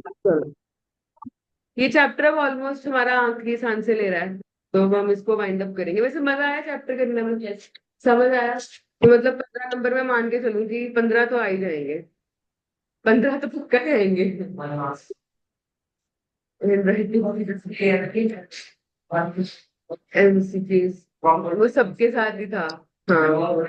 चलो, ये चैप्टर अब ऑलमोस्ट हमारा आखिरी सांस से ले रहा है, तो अब हम इसको वाइंड अप करेंगे। वैसे मजा आया चैप्टर करने में? समझ आया? तो मतलब 15 नंबर में मान के चलूंगी, 15 तो आ ही जाएंगे, 15 तो पक्का जाएंगे। एमसीक्यूज वो सबके साथ ही था। हाँ,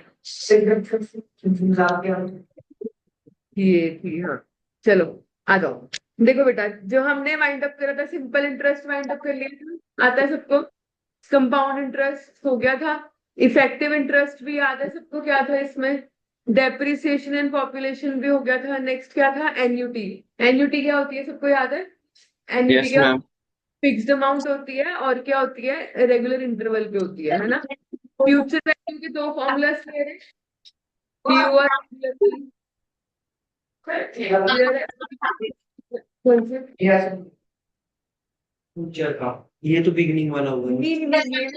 ये थी, हाँ। चलो, आ जाओ। देखो बेटा, जो हमने वाइंड अप करा था, सिंपल इंटरेस्ट वाइंड अप कर लिया था, आता है सबको? कंपाउंड इंटरेस्ट हो गया था। इफेक्टिव इंटरेस्ट भी याद है सबको, क्या था इसमें? डेप्रिसिएशन एंड पॉपुलेशन भी हो गया था। नेक्स्ट क्या था? एनयूटी। एनयूटी क्या होती है, सबको याद है? एनयूटी यस क्या? मैम। फिक्स्ड अमाउंट होती है, और क्या होती है? रेगुलर इंटरवल पे होती है ना? फ्यूचर वैल्यू के दो फॉर्मूलाज क्लियर है? पीयू और क्लियर है? कौन से? फ्यूचर का ये तो बिगनिंग वाला होगा। नहीं नहीं, ये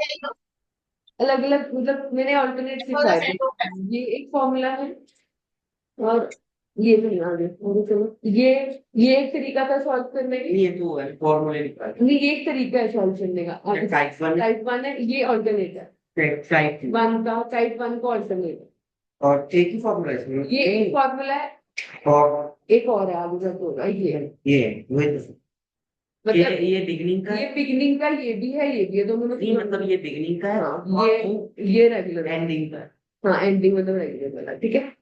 अलग अलग, मतलब मैंने ऑल्टरनेट लिखवाए थे। ये एक फॉर्मूला है, और ये नहीं आगे, और चलो, ये एक तरीका था सॉल्व करने का। ये तो है फॉर्मूले निकाल, नहीं ये एक तरीका है सॉल्व करने का। टाइप वन है, ये ऑल्टरनेट है। टाइप वन का, टाइप वन का ऑल्टरनेट है। और एक ही फॉर्मूला है इसमें? ये एक फॉर्मूला है, और एक और है आगे जाके होगा। ये वही तो। मतलब ये बिगनिंग का, ये बिगनिंग का, ये भी है, ये भी है, दोनों में नहीं, मतलब ये बिगनिंग का है। हाँ, ये रेगुलर एंडिंग का। हाँ, एंडिंग मतलब रेगुलर वाला, ठीक है।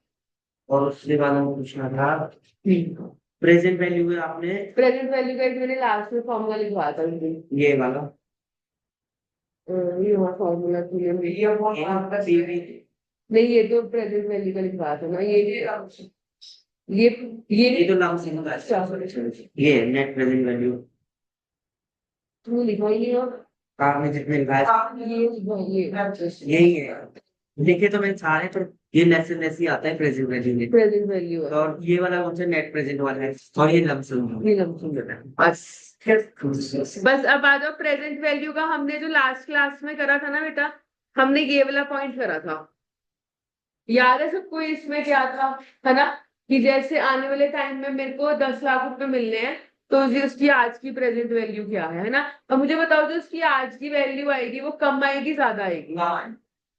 और उसके बाद हमको पूछना था प्रेजेंट वैल्यू में, आपने प्रेजेंट वैल्यू का एक मैंने लास्ट में फॉर्मूला लिखवाया था ये वाला। ये वहाँ फॉर्मूला तो नहीं, ये तो प्रेजेंट वैल्यू का लिखवाया था ना, ये ये तो लमसम का है। ये नेट प्रेजेंट वैल्यू तुमने लिखा ही नहीं, और आपने जितने लिखा ये लिखा, ये यही है। लिखे तो मैं सारे, पर ये लेस ही आता है प्रेजेंट वैल्यू में। प्रेजेंट वैल्यू है, और ये वाला कौन सा नेट प्रेजेंट वाला है, और ये लमसम, ये लमसम है बस। बस अब आ जाओ प्रेजेंट वैल्यू का। हमने जो लास्ट क्लास में करा था ना बेटा, हमने ये वाला पॉइंट करा था, याद है सबको? इसमें क्या था, है ना? कि जैसे आने वाले टाइम में मेरे को 10 लाख रुपए मिलने हैं, तो जी उसकी आज की प्रेजेंट वैल्यू क्या है ना? अब मुझे बताओ, जो उसकी आज की वैल्यू आएगी, वो कम आएगी ज्यादा आएगी?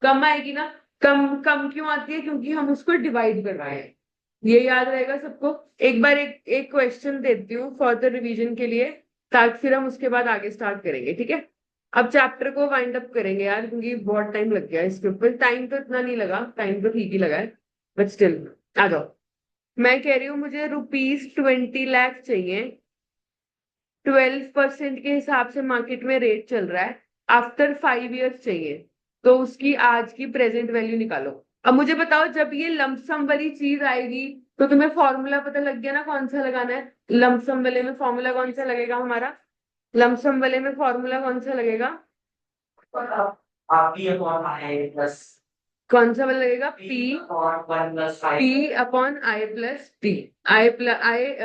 कम आएगी ना? कम कम क्यों आती है? क्योंकि हम उसको डिवाइड कर रहे हैं। ये याद रहेगा सबको? एक बार एक एक क्वेश्चन देती हूँ फर्दर रिवीजन के लिए, ताकि फिर हम उसके बाद आगे स्टार्ट करेंगे, ठीक है? अब चैप्टर को वाइंड अप करेंगे यार, क्योंकि बहुत टाइम लग गया इसके ऊपर। टाइम तो इतना नहीं लगा, टाइम तो ठीक ही लगा है, बट स्टिल आ जाओ। मैं कह रही हूँ मुझे ₹20 लाख चाहिए, 12% के हिसाब से मार्केट में रेट चल रहा है, आफ्टर 5 इयर्स चाहिए, तो उसकी आज की प्रेजेंट वैल्यू निकालो। अब मुझे बताओ, जब ये लमसम वाली चीज आएगी, तो तुम्हें फॉर्मूला पता लग गया ना कौन सा लगाना है? लमसम वाले में फॉर्मूला कौन सा लगेगा हमारा? लमसम वाले में फॉर्मूला कौन सा लगेगा? आपकी अपॉन आई प्लस, कौन सा वाला लगेगा? P/I+T, I+I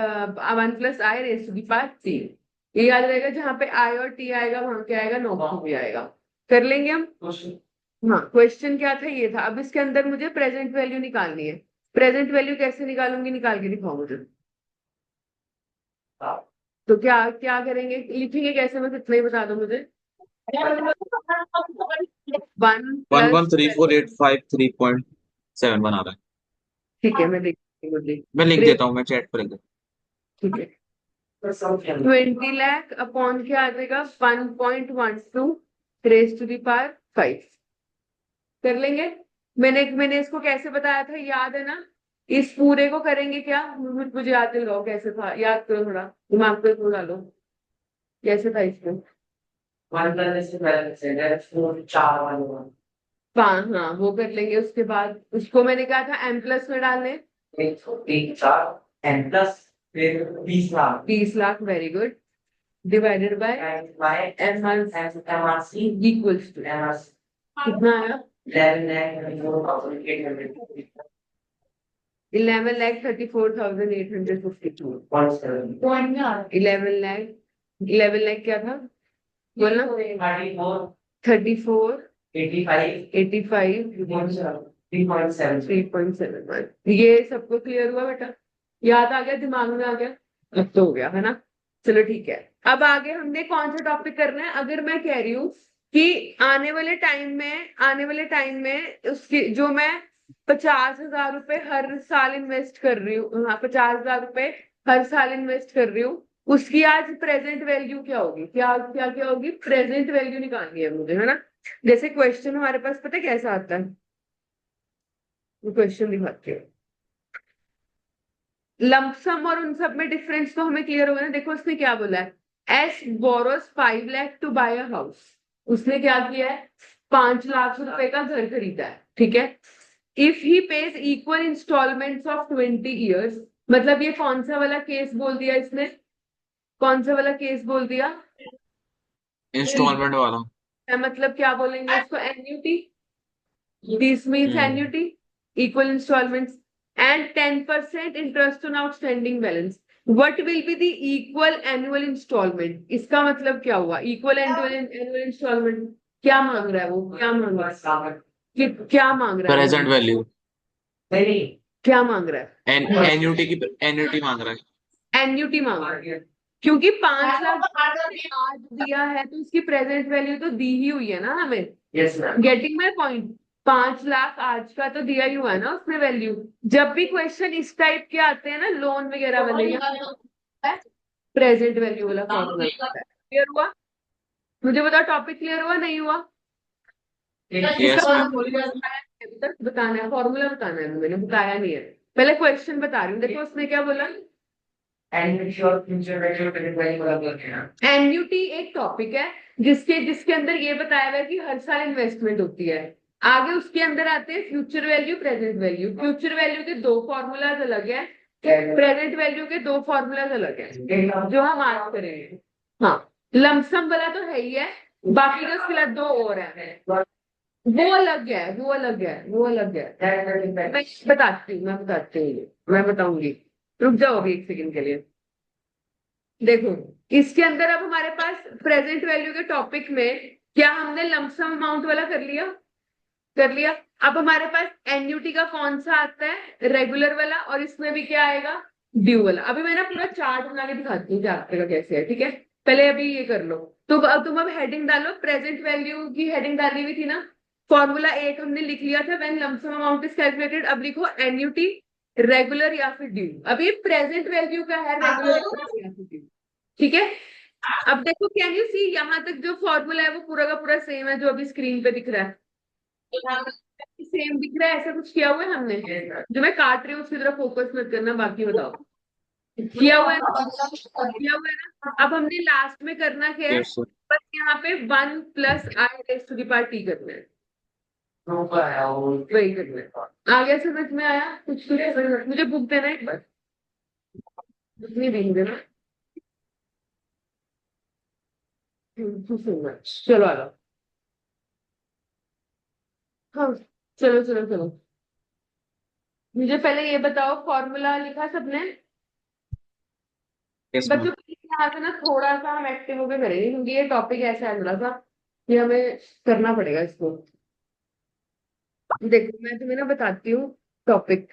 1+I raised to the power T। ये याद रहेगा, जहां पे आई और टी आएगा वहां क्या आएगा? नॉट भी आएगा। कर लेंगे हम। हाँ, क्वेश्चन क्या था? ये था। अब इसके अंदर मुझे प्रेजेंट वैल्यू निकालनी है। प्रेजेंट वैल्यू कैसे निकालूंगी? निकाल के दिखाओ मुझे। तो क्या क्या करेंगे, लिखेंगे कैसे? बस इतना ही बता दो मुझे। One one one plus three four eight five 3.7 बना रहा है। ठीक है, मैं देखती हूँ, मुझे मैं लिख देता हूँ, मैं चैट पर लिख देता ठीक है। 20 लाख अपॉन क्या आ जाएगा? 1.12 raised to the power 5। कर लेंगे। मैंने मैंने इसको कैसे बताया था, याद है ना? इस पूरे को करेंगे क्या? मुझे याद दिलवाओ कैसे था, याद करो थोड़ा, दिमाग पे थोड़ा डालो, कैसे था इसको? वन प्लस से पहले से चार वाला। हाँ हाँ, वो कर लेंगे। उसके बाद उसको मैंने कहा था एम प्लस में डालने। एक चार एम प्लस, फिर 20 lakh. 20 lakh, very good. Divided by M R C equals to कितना आया? 11,34,852। 11 लाख क्या था बोलना? 34, 85, 3.71। ये सबको क्लियर हुआ बेटा? याद आ गया? दिमाग में आ गया? अब तो हो गया है ना। चलो ठीक है। अब आगे हमने कौन सा टॉपिक करना है? अगर मैं कह रही हूँ कि आने वाले टाइम में उसकी जो मैं 50,000 रुपए हर साल इन्वेस्ट कर रही हूँ, हाँ 50,000 रुपए हर साल इन्वेस्ट कर रही हूँ, उसकी आज प्रेजेंट वैल्यू क्या होगी? क्या क्या क्या होगी? प्रेजेंट वैल्यू निकालनी है मुझे, है ना। जैसे क्वेश्चन हमारे पास पता है कैसा आता है? क्वेश्चन दिखाती हूँ। लमसम और उन सब में डिफरेंस तो हमें क्लियर होगा ना। देखो उसने क्या बोला है, S borrows 5 lakh to buy a house. उसने क्या किया है? 5 लाख रुपए का घर खरीदा है, ठीक है। If he pays equal instalments of 20 years, मतलब ये कौन सा वाला केस बोल दिया इसने? कौन सा वाला केस बोल दिया? इंस्टॉलमेंट वाला। मतलब क्या बोलेंगे इसको? Annuity. This means hmm annuity, equal instalments and 10% interest on outstanding balance. What will be the equal annual instalment? इसका मतलब क्या हुआ? इक्वल एनुअल इंस्टॉलमेंट क्या मांग रहा है? वो क्या मांग रहा है? क्या मांग रहा है वो? Present value. नहीं, क्या मांग रहा है? एन्यूटी की एन्यूटी मांग रहा है। एन्युटी मांग रहा है, क्योंकि 5 लाख आज दिया है तो उसकी प्रेजेंट वैल्यू तो दी ही हुई है ना हमें। Yes ma'am, getting my point. 5 lakh आज का तो दिया ही हुआ है ना उसमें वैल्यू। जब भी क्वेश्चन इस टाइप के आते हैं ना, लोन वगैरह वाले, प्रेजेंट वैल्यू वाला फॉर्मूला क्लियर हुआ? मुझे बताओ, टॉपिक क्लियर हुआ नहीं हुआ? यस इसका मैम। फॉर्मूला अभी तक बताना है, फॉर्मूला बताना है, मैंने बताया नहीं है। पहले क्वेश्चन बता रही हूँ, देखो उसने क्या बोला। एन्युटी एक टॉपिक है जिसके जिसके अंदर ये बताया हुआ है कि हर साल इन्वेस्टमेंट होती है। आगे उसके अंदर आते हैं future value, present value. Future value के दो फॉर्मूलाज अलग है, प्रेजेंट वैल्यू के दो फॉर्मूलाज अलग है, जो हम आज करेंगे। हाँ, लमसम वाला तो है ही है, बाकी जो उसके लिए दो और है, वो अलग है, वो अलग है, वो अलग है। मैं बताऊंगी। रुक जाओ अभी एक सेकंड के लिए। देखो, इसके अंदर अब हमारे पास प्रेजेंट वैल्यू के टॉपिक में क्या हमने लमसम अमाउंट वाला कर लिया? कर लिया। अब हमारे पास एन्युटी का कौन सा आता है? रेगुलर वाला। और इसमें भी क्या आएगा? ड्यू वाला। अभी मैं ना पूरा चार्ट बना के दिखाती हूँ आपका कैसे है, ठीक है। पहले अभी ये कर लो। तो अब तुम अब हेडिंग डालो, प्रेजेंट वैल्यू की हेडिंग डाली हुई थी ना। फॉर्मूला एक हमने लिख लिया था, when lump sum amount is calculated. अब लिखो एन्युटी, रेगुलर या फिर ड्यू। अभी प्रेजेंट वैल्यू का है, रेगुलर या फिर ड्यू, ठीक है। अब देखो, कैन यू सी, यहाँ तक जो फॉर्मूला है वो पूरा का पूरा सेम है जो अभी स्क्रीन पे दिख रहा है। सेम दिख रहा है? ऐसा कुछ किया हुआ है हमने? जो मैं काट रही हूँ उसकी तरफ फोकस मत करना, बाकी बताओ। किया हुआ है ना? किया हुआ है ना? अब हमने लास्ट में करना क्या है? Yes sir. बस यहाँ पे 1 + i⁻t करना है, वही करना है। आगे समझ में आया? कुछ कुछ मुझे बुक देना एक बार, बुक नहीं देंगे ना। चलो आ जाओ। हाँ, चलो चलो चलो। मुझे पहले ये बताओ, फॉर्मूला लिखा सबने? Yes ma'am. बच्चों प्लीज यहाँ से ना थोड़ा सा हम एक्टिव होकर करेंगे, क्योंकि ये टॉपिक ऐसा है थोड़ा सा कि हमें करना पड़ेगा इसको। देखो मैं तुम्हें ना बताती हूँ टॉपिक।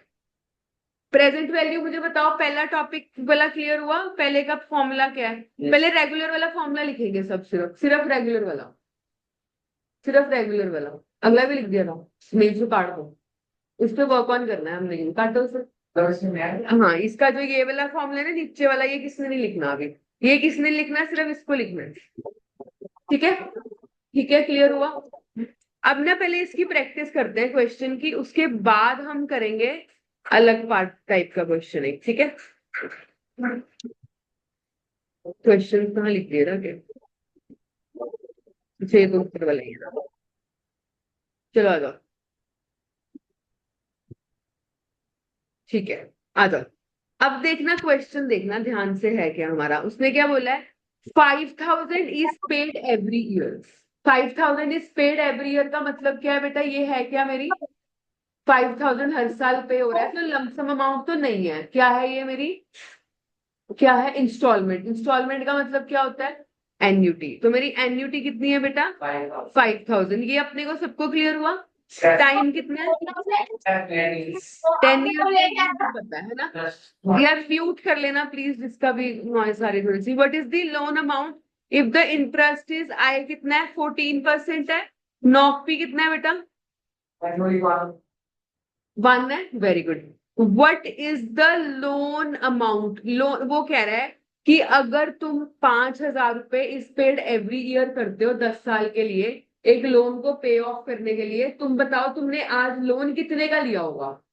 प्रेजेंट वैल्यू मुझे बताओ, पहला टॉपिक वाला क्लियर हुआ? पहले का फॉर्मूला क्या है? पहले रेगुलर वाला फॉर्मूला लिखेंगे सब, सिर्फ सिर्फ रेगुलर वाला, सिर्फ रेगुलर वाला। अगला भी लिख दिया था, मेज को काट दो। इस पे वर्क ऑन करना है हमने, काटो उसे। हाँ, इसका जो ये वाला फॉर्मूला है ना नीचे वाला, ये किसने नहीं लिखना अभी। ये किसने लिखना है? सिर्फ इसको लिखना है, ठीक है। ठीक है, क्लियर हुआ? अब ना पहले इसकी प्रैक्टिस करते हैं क्वेश्चन की, उसके बाद हम करेंगे अलग पार्ट टाइप का क्वेश्चन एक, ठीक है। क्वेश्चन कहाँ लिख दिया था क्या? छह तो ऊपर वाला ही है ना। चलो आ जाओ, ठीक है, आ जाओ। अब देखना क्वेश्चन, देखना ध्यान से है क्या हमारा। उसने क्या बोला है? 5,000 is paid every year. 5,000 is paid every year का मतलब क्या है बेटा? ये है क्या मेरी? 5,000 हर साल पे हो रहा है, तो लमसम अमाउंट तो नहीं है। क्या है ये मेरी? क्या है? इंस्टॉलमेंट। इंस्टॉलमेंट का मतलब क्या होता है? एन्युटी। तो मेरी एन्युटी कितनी है बेटा? 5,000। ये अपने को सबको क्लियर हुआ? टाइम कितना है? 10 ईयर पता है ना यार, म्यूट कर लेना प्लीज जिसका भी नॉइज आ रही थोड़ी सी। What is the loan amount if the interest is I कितना है 14% है, नॉक पी कितना है बेटा 1 है, very good. What is the loan amount, loan वो कह रहा है कि अगर तुम 5,000 रुपए इस पेड एवरी ईयर करते हो 10 साल के लिए एक लोन को पे ऑफ करने के लिए, तुम बताओ तुमने आज लोन कितने का लिया होगा।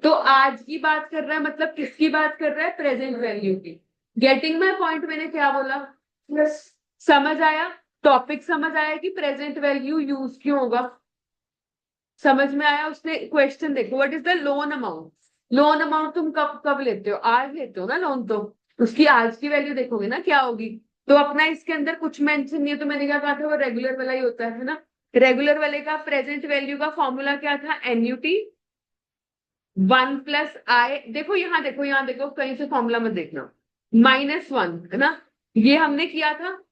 तो आज की बात कर रहा है, मतलब किसकी बात कर रहा है, प्रेजेंट वैल्यू की। गेटिंग माई पॉइंट, मैंने क्या बोला? समझ आया? टॉपिक समझ आया कि प्रेजेंट वैल्यू यूज क्यों होगा? समझ में आया? उसने क्वेश्चन देखो, what is the loan amount. Loan amount तुम कब कब लेते हो? आज लेते हो ना लोन, तो उसकी आज की वैल्यू देखोगे ना क्या होगी। तो अपना इसके अंदर कुछ मेंशन नहीं है, तो मैंने क्या कहा था वो रेगुलर वाला ही होता है ना। रेगुलर वाले का प्रेजेंट वैल्यू का फॉर्मूला क्या था? Annuity 1 + I। देखो यहाँ देखो, यहाँ देखो, कहीं से फॉर्मूला मत देखना। -1 है ना, ये हमने किया था।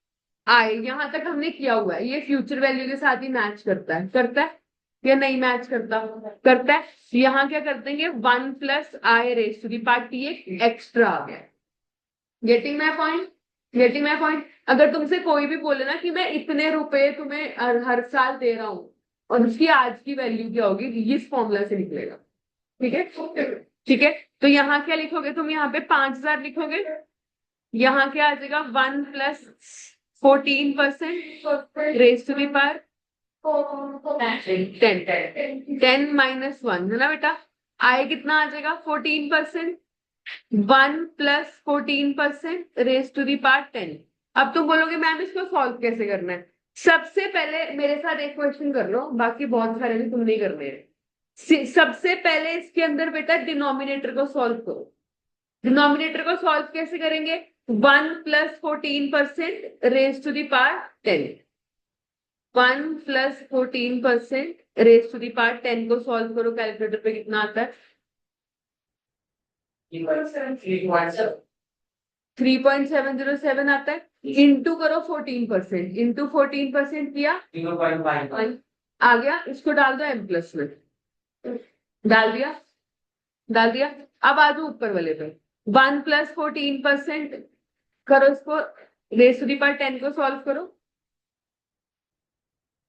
आई यहां तक हमने किया हुआ है, ये फ्यूचर वैल्यू के साथ ही मैच करता है, करता है या नहीं मैच करता? करता है। यहाँ क्या कर देंगे 1 + I⁻T एक एक्स्ट्रा आ गया। Getting my point? Getting my point? अगर तुमसे कोई भी बोले ना कि मैं इतने रुपए तुम्हें हर साल दे रहा हूँ और उसकी आज की वैल्यू क्या होगी, इस फॉर्मूला से निकलेगा। ठीक है, ठीक है। तो यहाँ क्या लिखोगे तुम? यहाँ पे 5,000 लिखोगे। यहाँ क्या आ जाएगा 1 + 14% रेज टू दी पावर 10। 10 - 1 है ना बेटा। आई कितना आ जाएगा 14%। 1 + 14% रेज टू दी पावर 10। अब तुम बोलोगे मैम इसको सॉल्व कैसे करना है? सबसे पहले मेरे साथ एक क्वेश्चन कर लो, बाकी बहुत सारे भी तुम नहीं करने हैं। सबसे पहले इसके अंदर बेटा डिनोमिनेटर को सॉल्व करो। डिनोमिनेटर को सॉल्व कैसे करेंगे? 1 + 14% raise to the power 10। 1 + 14% raise to the power 10 को सॉल्व करो, कैलकुलेटर पे कितना आता है? 3.707 आता है। इंटू करो 14%, इंटू 14% किया 0.5 आ गया। इसको डाल दो एम प्लस में, डाल दिया, डाल दिया। अब आ जाओ ऊपर वाले पे, 1 + 14% करो इसको, रेस टू दी पावर 10 को सॉल्व करो।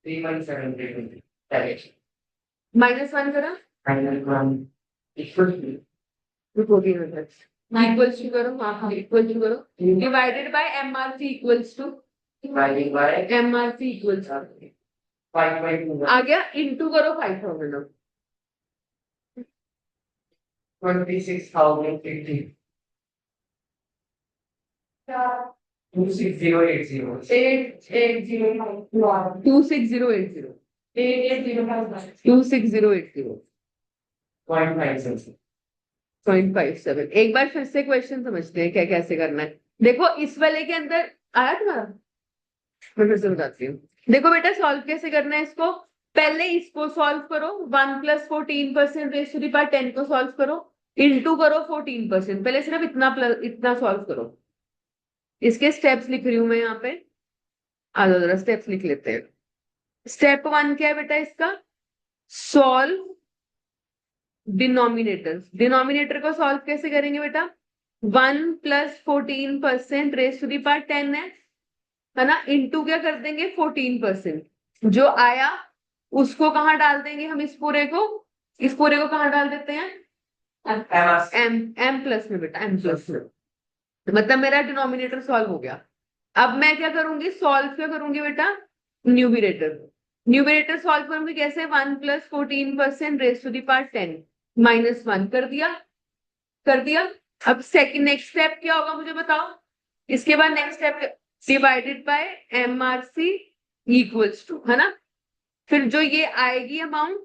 3.7 -1 करा, इक्वल्स टू करो, हाँ इक्वल टू करो, divided by MRC equals to MRC equals आ गया। इंटू करो 5,000 26,050 26080 26080 26080 0.57। एक बार फिर से क्वेश्चन समझते हैं क्या कैसे करना है। देखो इस वाले के अंदर आया तुम्हारा, मैं फिर से बताती हूँ। देखो बेटा सॉल्व कैसे करना है इसको, पहले इसको सॉल्व करो, 1 + 14% रेज टू दी पावर 10 को सॉल्व करो, इंटू करो 14%। पहले सिर्फ इतना इतना सॉल्व करो। इसके स्टेप्स लिख रही हूं मैं यहाँ पे, आ जाओ जरा स्टेप्स लिख लेते हैं। स्टेप 1 क्या है बेटा इसका? Solve denominator. डिनोमिनेटर को सॉल्व कैसे करेंगे बेटा? 1 + 14% रेज टू दी पावर 10 है ना, इंटू क्या कर देंगे 14%। जो आया उसको कहाँ डाल देंगे हम, इस पूरे को, इस पूरे को कहाँ डाल देते हैं? एम प्लस में बेटा, एम प्लस में। मतलब मेरा डिनोमिनेटर सॉल्व हो गया। अब मैं क्या करूंगी, सॉल्व क्या करूंगी बेटा? न्यूमिनेटर। न्यूमिनेटर सॉल्व करूंगी कैसे? 1 + 14% रेज टू दी पावर 10 -1 कर दिया, कर दिया। अब सेकंड नेक्स्ट स्टेप क्या होगा मुझे बताओ? इसके बाद next step divided by MRC equals to, है ना। फिर जो ये आएगी अमाउंट,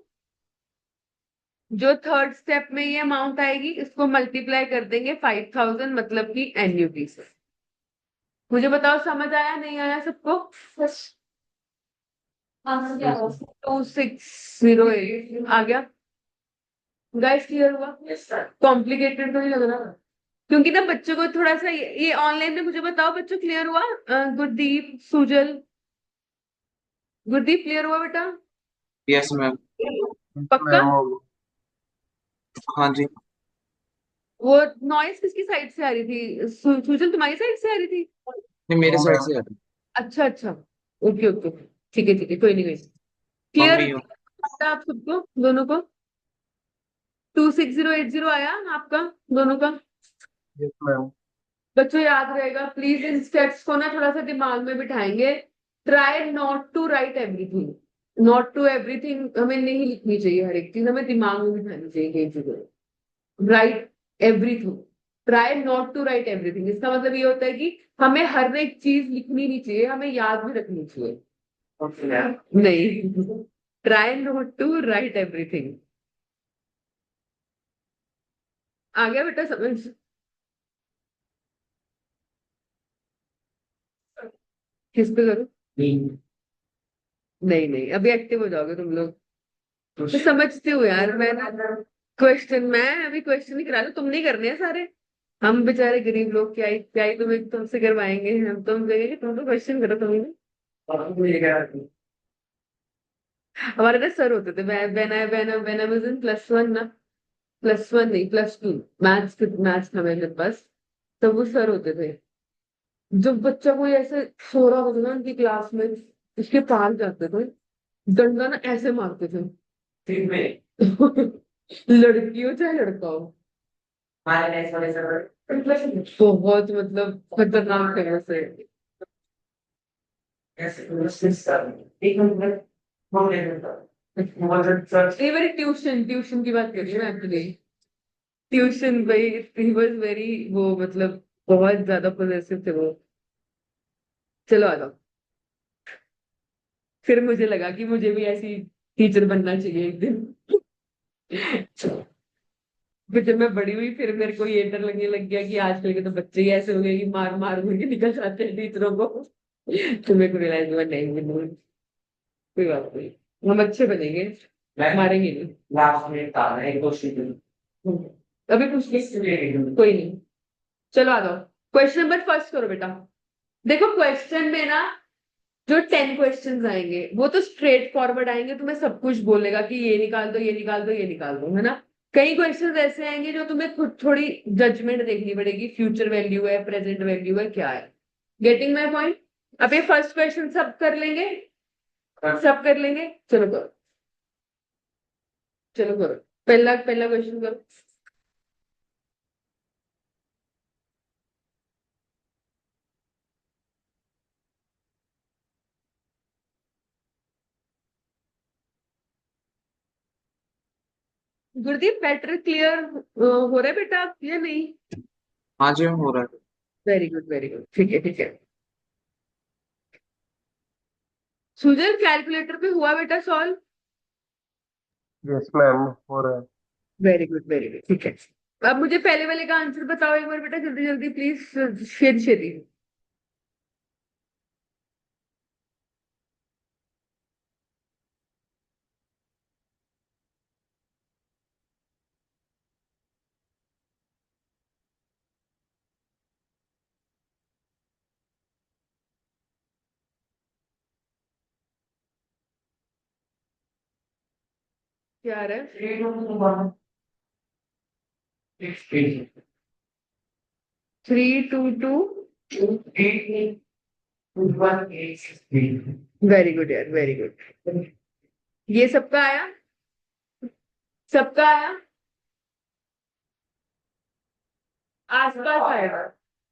जो थर्ड स्टेप में ये अमाउंट आएगी, इसको मल्टीप्लाई कर देंगे 5,000 मतलब कि एन्युटी से। मुझे बताओ समझ आया नहीं आया सबको? 2608 आ गया गाइस, क्लियर हुआ? कॉम्प्लिकेटेड तो नहीं लग रहा, क्योंकि ना बच्चों को थोड़ा सा ये ऑनलाइन में, मुझे बताओ बच्चों क्लियर हुआ? गुरदीप, सुजल, गुरदीप क्लियर हुआ बेटा? Yes ma'am. पक्का? हाँ जी। वो नॉइस किसकी साइड से आ रही थी? सुजल तुम्हारी साइड से आ रही थी? नहीं, मेरे साइड से आ रही। अच्छा अच्छा। Okay okay. ठीक है, कोई नहीं। क्लियर? मम्मी हो। आप सबको, दोनों को 26080 आया आपका, दोनों का? Yes ma'am. बच्चों याद रहेगा प्लीज, इन स्टेप्स को ना थोड़ा सा दिमाग में बिठाएंगे। Try not to write everything. Not to everything हमें नहीं लिखनी चाहिए, हर एक चीज हमें दिमाग में बिठानी चाहिए कई चीजें। Write everything. Try not to write everything, इसका मतलब ये होता है कि हमें हर एक चीज लिखनी नहीं चाहिए, हमें याद भी रखनी चाहिए। नहीं, try not to write everything. आ गया बेटा समझ? किस पे करूं? नहीं नहीं, अभी एक्टिव हो जाओगे तुम लोग। तो समझती हूँ यार मैं ना। क्वेश्चन मैं अभी क्वेश्चन ही करा लूं, तुम नहीं करने हैं सारे। हम बेचारे गरीब लोग क्या ही तुम्हें तुमसे करवाएंगे, हम तो हम कहेंगे तुम तो क्वेश्चन करो तुमने। हमारे ना सर होते थे, व्हेन आई वाज इन +1 ना। +1 नहीं, +2। मैथ्स था मेरे पास। तब वो सर होते थे, जब बच्चा कोई ऐसे सो रहा होता था ना उनकी क्लास में, उसके पास जाते थे, डंडा ना ऐसे मारते थे। ठीक में। लड़की हो चाहे लड़का हो। बहुत मतलब खतरनाक है वैसे। ये मेरी ट्यूशन ट्यूशन की बात कर रही हूँ एक्चुअली। ट्यूशन भाई, ही वाज वेरी, वो मतलब बहुत ज्यादा पॉजेसिव थे वो। चलो आ जाओ। फिर मुझे लगा कि मुझे भी ऐसी टीचर बनना चाहिए एक दिन। फिर जब मैं बड़ी हुई फिर मेरे को ये डर लगने लग गया कि आजकल के तो बच्चे ही ऐसे हो गए कि मार मार के निकल जाते हैं टीचरों को। तो मेरे को रियलाइज हुआ नहीं नहीं, कोई बात नहीं, हम अच्छे बनेंगे, मारेंगे नहीं। लास्ट में था एक दो चीजें। अभी कुछ नहीं, कोई नहीं। चलो आ जाओ। क्वेश्चन नंबर फर्स्ट करो बेटा। देखो क्वेश्चन में ना, जो 10 क्वेश्चंस आएंगे वो तो स्ट्रेट फॉरवर्ड आएंगे, तुम्हें सब कुछ बोलेगा कि ये निकाल दो, ये निकाल दो, ये निकाल दो, है ना? कई क्वेश्चंस ऐसे आएंगे जो तुम्हें खुद थोड़ी जजमेंट देखनी पड़ेगी, फ्यूचर वैल्यू है, प्रेजेंट वैल्यू है, क्या है। Getting my point? अब ये फर्स्ट क्वेश्चन सब कर लेंगे? सब कर लेंगे, चलो करो। चलो करो। पहला पहला क्वेश्चन करो। गुरदीप मैटर क्लियर हो रहा है बेटा या नहीं? हाँ जी मैम, हो रहा है। वेरी गुड वेरी गुड, ठीक है ठीक है। सुजल कैलकुलेटर पे हुआ बेटा सॉल्व? यस मैम, हो रहा है। वेरी गुड वेरी गुड, ठीक है। अब मुझे पहले वाले का आंसर बताओ एक बार बेटा, जल्दी जल्दी प्लीज, शेर शेरी। क्या आ रहा है? 322। वेरी गुड यार, वेरी गुड। ये सबका आया? सबका आया? आसपास आया?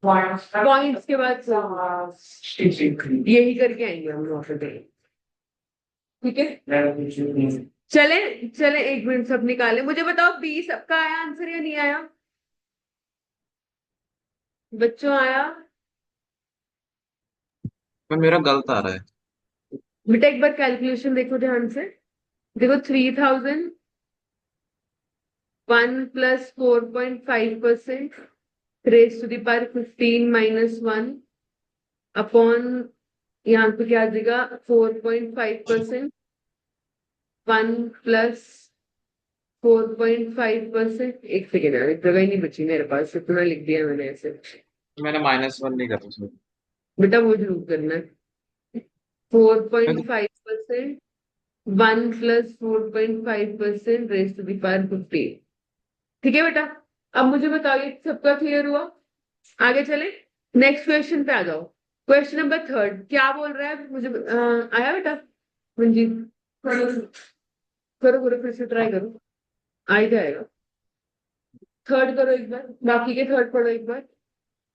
पॉइंट्स के बाद यही करके आएंगे हम लोग पे। ठीक है। चले चले, एक मिनट सब निकाले, मुझे बताओ बी सबका आया आंसर या नहीं आया? बच्चों आया? मैम मेरा गलत आ रहा है। बेटा एक बार कैलकुलेशन देखो ध्यान से। देखो 3001 + 4.5% raise to the power 15 - 1 upon, यहाँ पे क्या आ जाएगा, 4.5%। 1 + 4.5%। एक सेकेंड यार, एक जगह ही नहीं बची मेरे पास, इतना लिख दिया मैंने ऐसे। मैंने -1 नहीं करा सर। बेटा वो जरूर करना है। 4.5%। 1 + 4.5% रेज टू द पावर 15। ठीक है बेटा, अब मुझे बताओ ये सबका क्लियर हुआ? आगे चले, नेक्स्ट क्वेश्चन पे आ जाओ। क्वेश्चन नंबर 3 क्या बोल रहा है मुझे आया बेटा? मंजीत, करो करो करो, फिर से ट्राई करो, आ ही जाएगा। थर्ड करो एक बार, बाकी के थर्ड पढ़ो एक बार।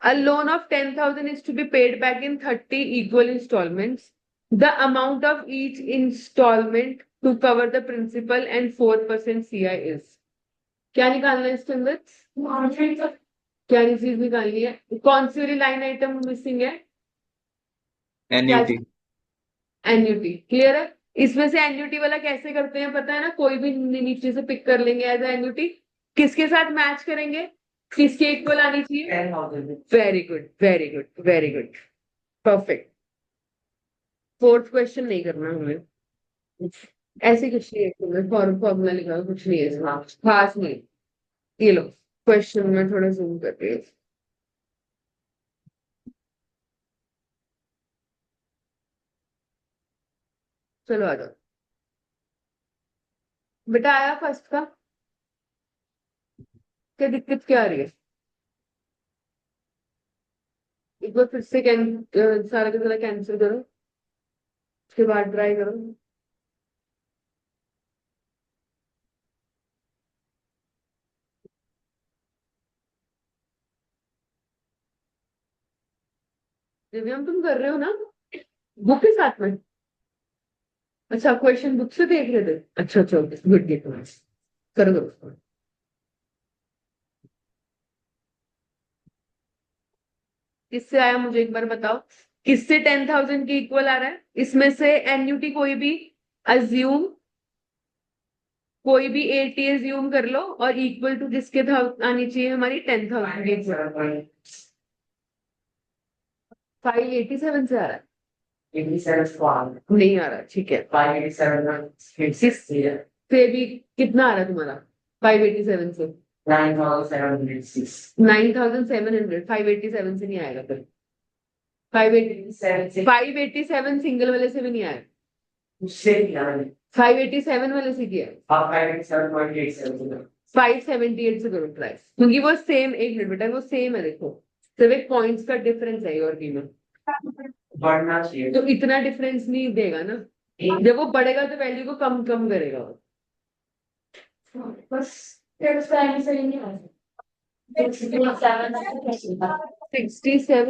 A loan of 10,000 is to be paid back in 30 equal installments. The amount of each installment to cover the principal and 4% CI is. क्या निकालना है इसके अंदर? क्या चीज निकालनी है? कौन सी वाली लाइन आइटम मिसिंग है? एन्युटी। एन्युटी क्लियर है? इसमें से एन्युटी वाला कैसे करते हैं पता है ना? कोई भी नीचे से पिक कर लेंगे एज एन्युटी। किसके साथ मैच करेंगे? किसके इक्वल आनी चाहिए? Very good very good very good, perfect. Fourth question नहीं करना हमें, ऐसे कुछ नहीं है, फॉर्मूला लिखा हुआ, कुछ नहीं है इसमें खास नहीं। ये लो क्वेश्चन में थोड़ा जूम करके, चलो आ जाओ बेटा। आया फर्स्ट का? क्या दिक्कत क्या आ रही है? एक बार फिर से सारा का सारा कैंसिल करो, उसके बाद ट्राई करो। दिव्यम तुम कर रहे हो ना बुक के साथ में? अच्छा, क्वेश्चन बुक से देख रहे थे? अच्छा अच्छा, गुड गुड, करो करो। किससे आया मुझे एक बार बताओ, किससे 10,000 के इक्वल आ रहा है? इसमें से एन्युटी कोई भी अज्यूम, कोई भी एटी अज्यूम कर लो, और इक्वल टू किसके था आनी चाहिए हमारी? 10,000 के। 587 से आ रहा है? 87 नहीं आ रहा, ठीक है। 587 से भी कितना आ रहा है तुम्हारा? 587 से 9,700, 587 से नहीं आएगा फिर। 587 सिंगल वाले से भी नहीं आया, 587 वाले से किया, 578 से करो ट्राई, क्योंकि वो सेम, एक मिनट बेटा, वो सेम है, देखो सिर्फ एक पॉइंट्स का डिफरेंस है और बी में, बढ़ना चाहिए तो इतना डिफरेंस नहीं देगा ना। जब वो बढ़ेगा तो वैल्यू को कम कम करेगा वो। बस 67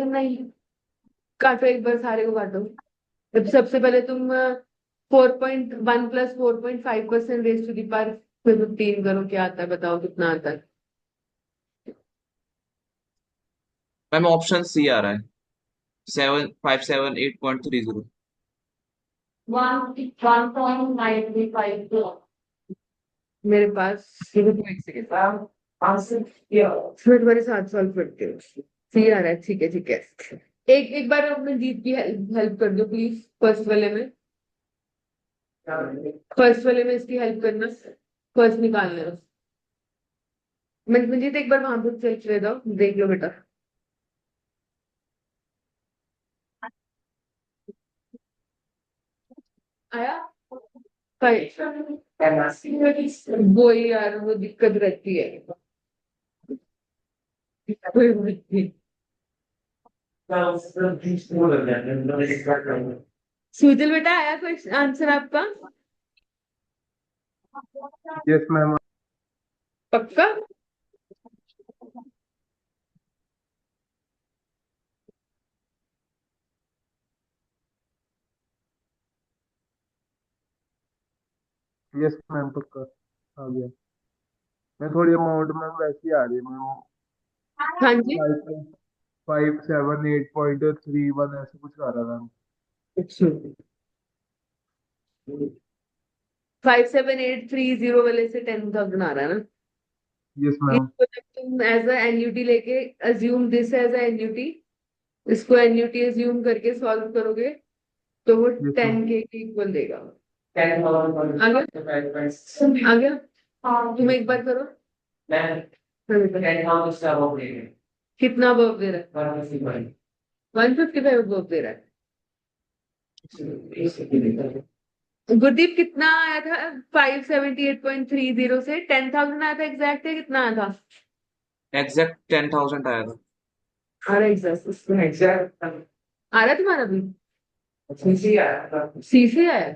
नहीं, काटो एक बार, सारे को काटो। जब सबसे पहले तुम 4.1 + 4.5% रेज टू दी पावर 15 करो, क्या आता है बताओ, कितना आता है? मैम ऑप्शन सी आ रहा है, 7578.30। 1.935। मेरे पास रुको एक सेकेंड, मैं तुम्हारे साथ सॉल्व करती हूँ। सी आ रहा है, ठीक है ठीक है। एक एक बार अपने जीत की हेल्प कर दो प्लीज, फर्स्ट वाले में, फर्स्ट वाले में इसकी हेल्प करना, फर्स्ट निकालना है। मंजीत एक बार वहां पर चल चले जाओ, देख लो बेटा। आया? वो ही यार, वो दिक्कत रहती है, कोई बात नहीं। सुजल बेटा, आया क्वेश्चन आंसर आपका? Yes ma'am. पक्का? यस मैम पक्का आ गया। मैं थोड़ी अमाउंट मैम वैसी आ रही है मैम, हाँ जी, 578.31 ऐसे कुछ आ रहा था। 57830 वाले से 10,000 आ रहा है ना? Yes ma'am. इसको जब तुम एज अ एन्यूटी लेके, assume this as a annuity, इसको एन्यूटी अज्यूम करके सॉल्व करोगे तो वो यस मैम। 10K के इक्वल देगा। आ गया? आ गया? तुम एक बार करो। कितना अबव दे रहा है? 155 अबव दे रहा है। गुरदीप कितना आया था 578.30 से 10,000 आया था एग्जैक्ट है कितना आया था? एग्जैक्ट 10,000 आया था। अरे एग्जैक्ट आ रहा है तुम्हारा भी? सी से आया?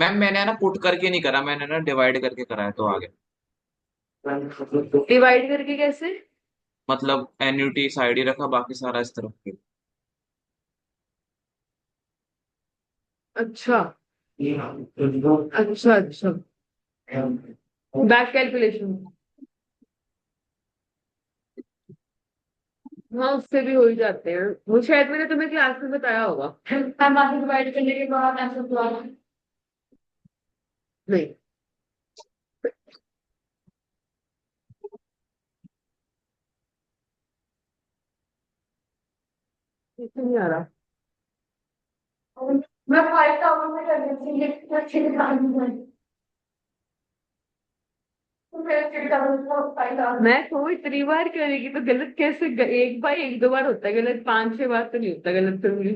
मैम मैंने ना पुट करके नहीं करा, मैंने ना डिवाइड करके करा है तो आ गया। डिवाइड करके कैसे? मतलब एन्युटी साइड ही रखा, बाकी सारा इस तरफ पे। अच्छा अच्छा अच्छा, बैक कैलकुलेशन। हाँ उससे भी हो ही जाते हैं, वो शायद मैंने तुम्हें क्लास में बताया होगा। हम आगे डिवाइड करने के बाद ऐसा हुआ नहीं। इसमें नहीं आ रहा। मैं 5,000 में कर देती हूँ, लेकिन अच्छे से काम नहीं है। तो मेरा चिढ़ मैं तो इतनी बार करेगी तो गलत कैसे एक बार एक दो बार होता है गलत, 5-6 बार तो नहीं होता गलत करूंगी।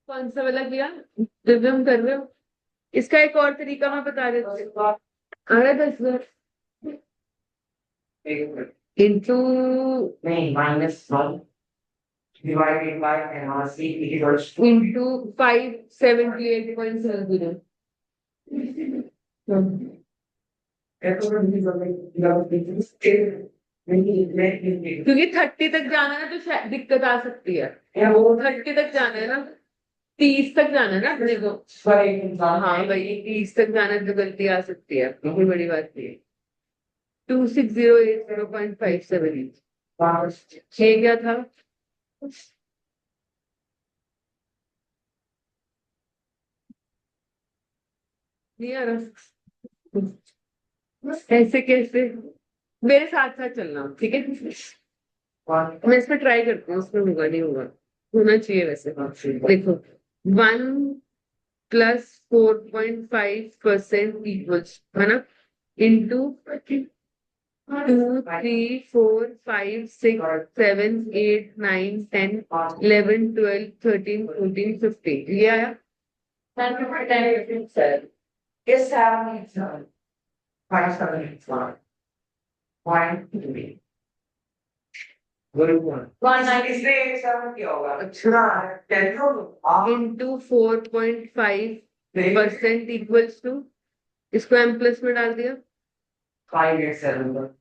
कौन सा वाला किया दिव्यम कर रहे हो? इसका एक और तरीका मैं बता देती हूँ। अरे 10,000 इंटू नहीं -1 divided by NRC equals into 578.70. क्योंकि 30 तक जाना है तो शायद दिक्कत आ सकती है। 30 तक जाना है ना, 30 तक जाना है ना अपने को। हाँ भाई 30 तक जाना है तो गलती आ सकती है, कोई बड़ी बात नहीं है। 26,080.57 ये क्या था? नहीं आ रहा ऐसे कैसे? मेरे साथ साथ चलना ठीक है। मैं इसमें ट्राई करती हूँ, उसमें होगा नहीं होगा, होना चाहिए वैसे। देखो 1 + 4.5% इक्वल्स है ना, इंटू 2, 3, 4, 5, 6, 7, 8, 9, 10, 11, 12, 13, 14, 15 ये आया। Yes, 196 होगा। अच्छा इंटू 4.5% इक्वल्स टू, इसको एम प्लस में डाल दिया 587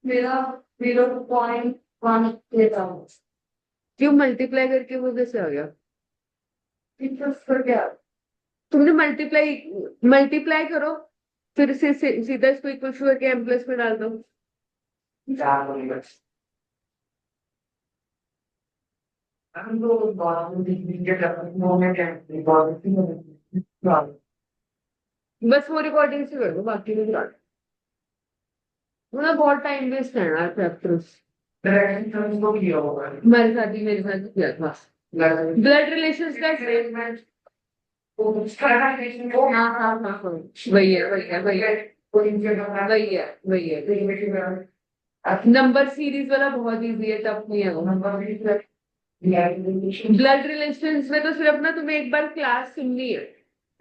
मेरा 0.1 लेता हूँ। क्यों मल्टीप्लाई करके वो कैसे आ गया? इंटरेस्ट कर गया। तुमने मल्टीप्लाई मल्टीप्लाई करो, फिर सीधा इसको इक्वल टू करके एम प्लस में डाल दो। बस वो रिकॉर्डिंग से कर दो, बाकी नहीं कर। मतलब बहुत टाइम वेस्ट है यार चैप्टर्स। मेरे साथ ही किया था। ब्लड रिलेशंस का हाँ हाँ हाँ हाँ, वही है वही है वही है वही है वही है। नंबर सीरीज वाला बहुत इजी है, टफ नहीं है वो। ब्लड रिलेशंस में तो सिर्फ ना तुम्हें एक बार क्लास सुननी है,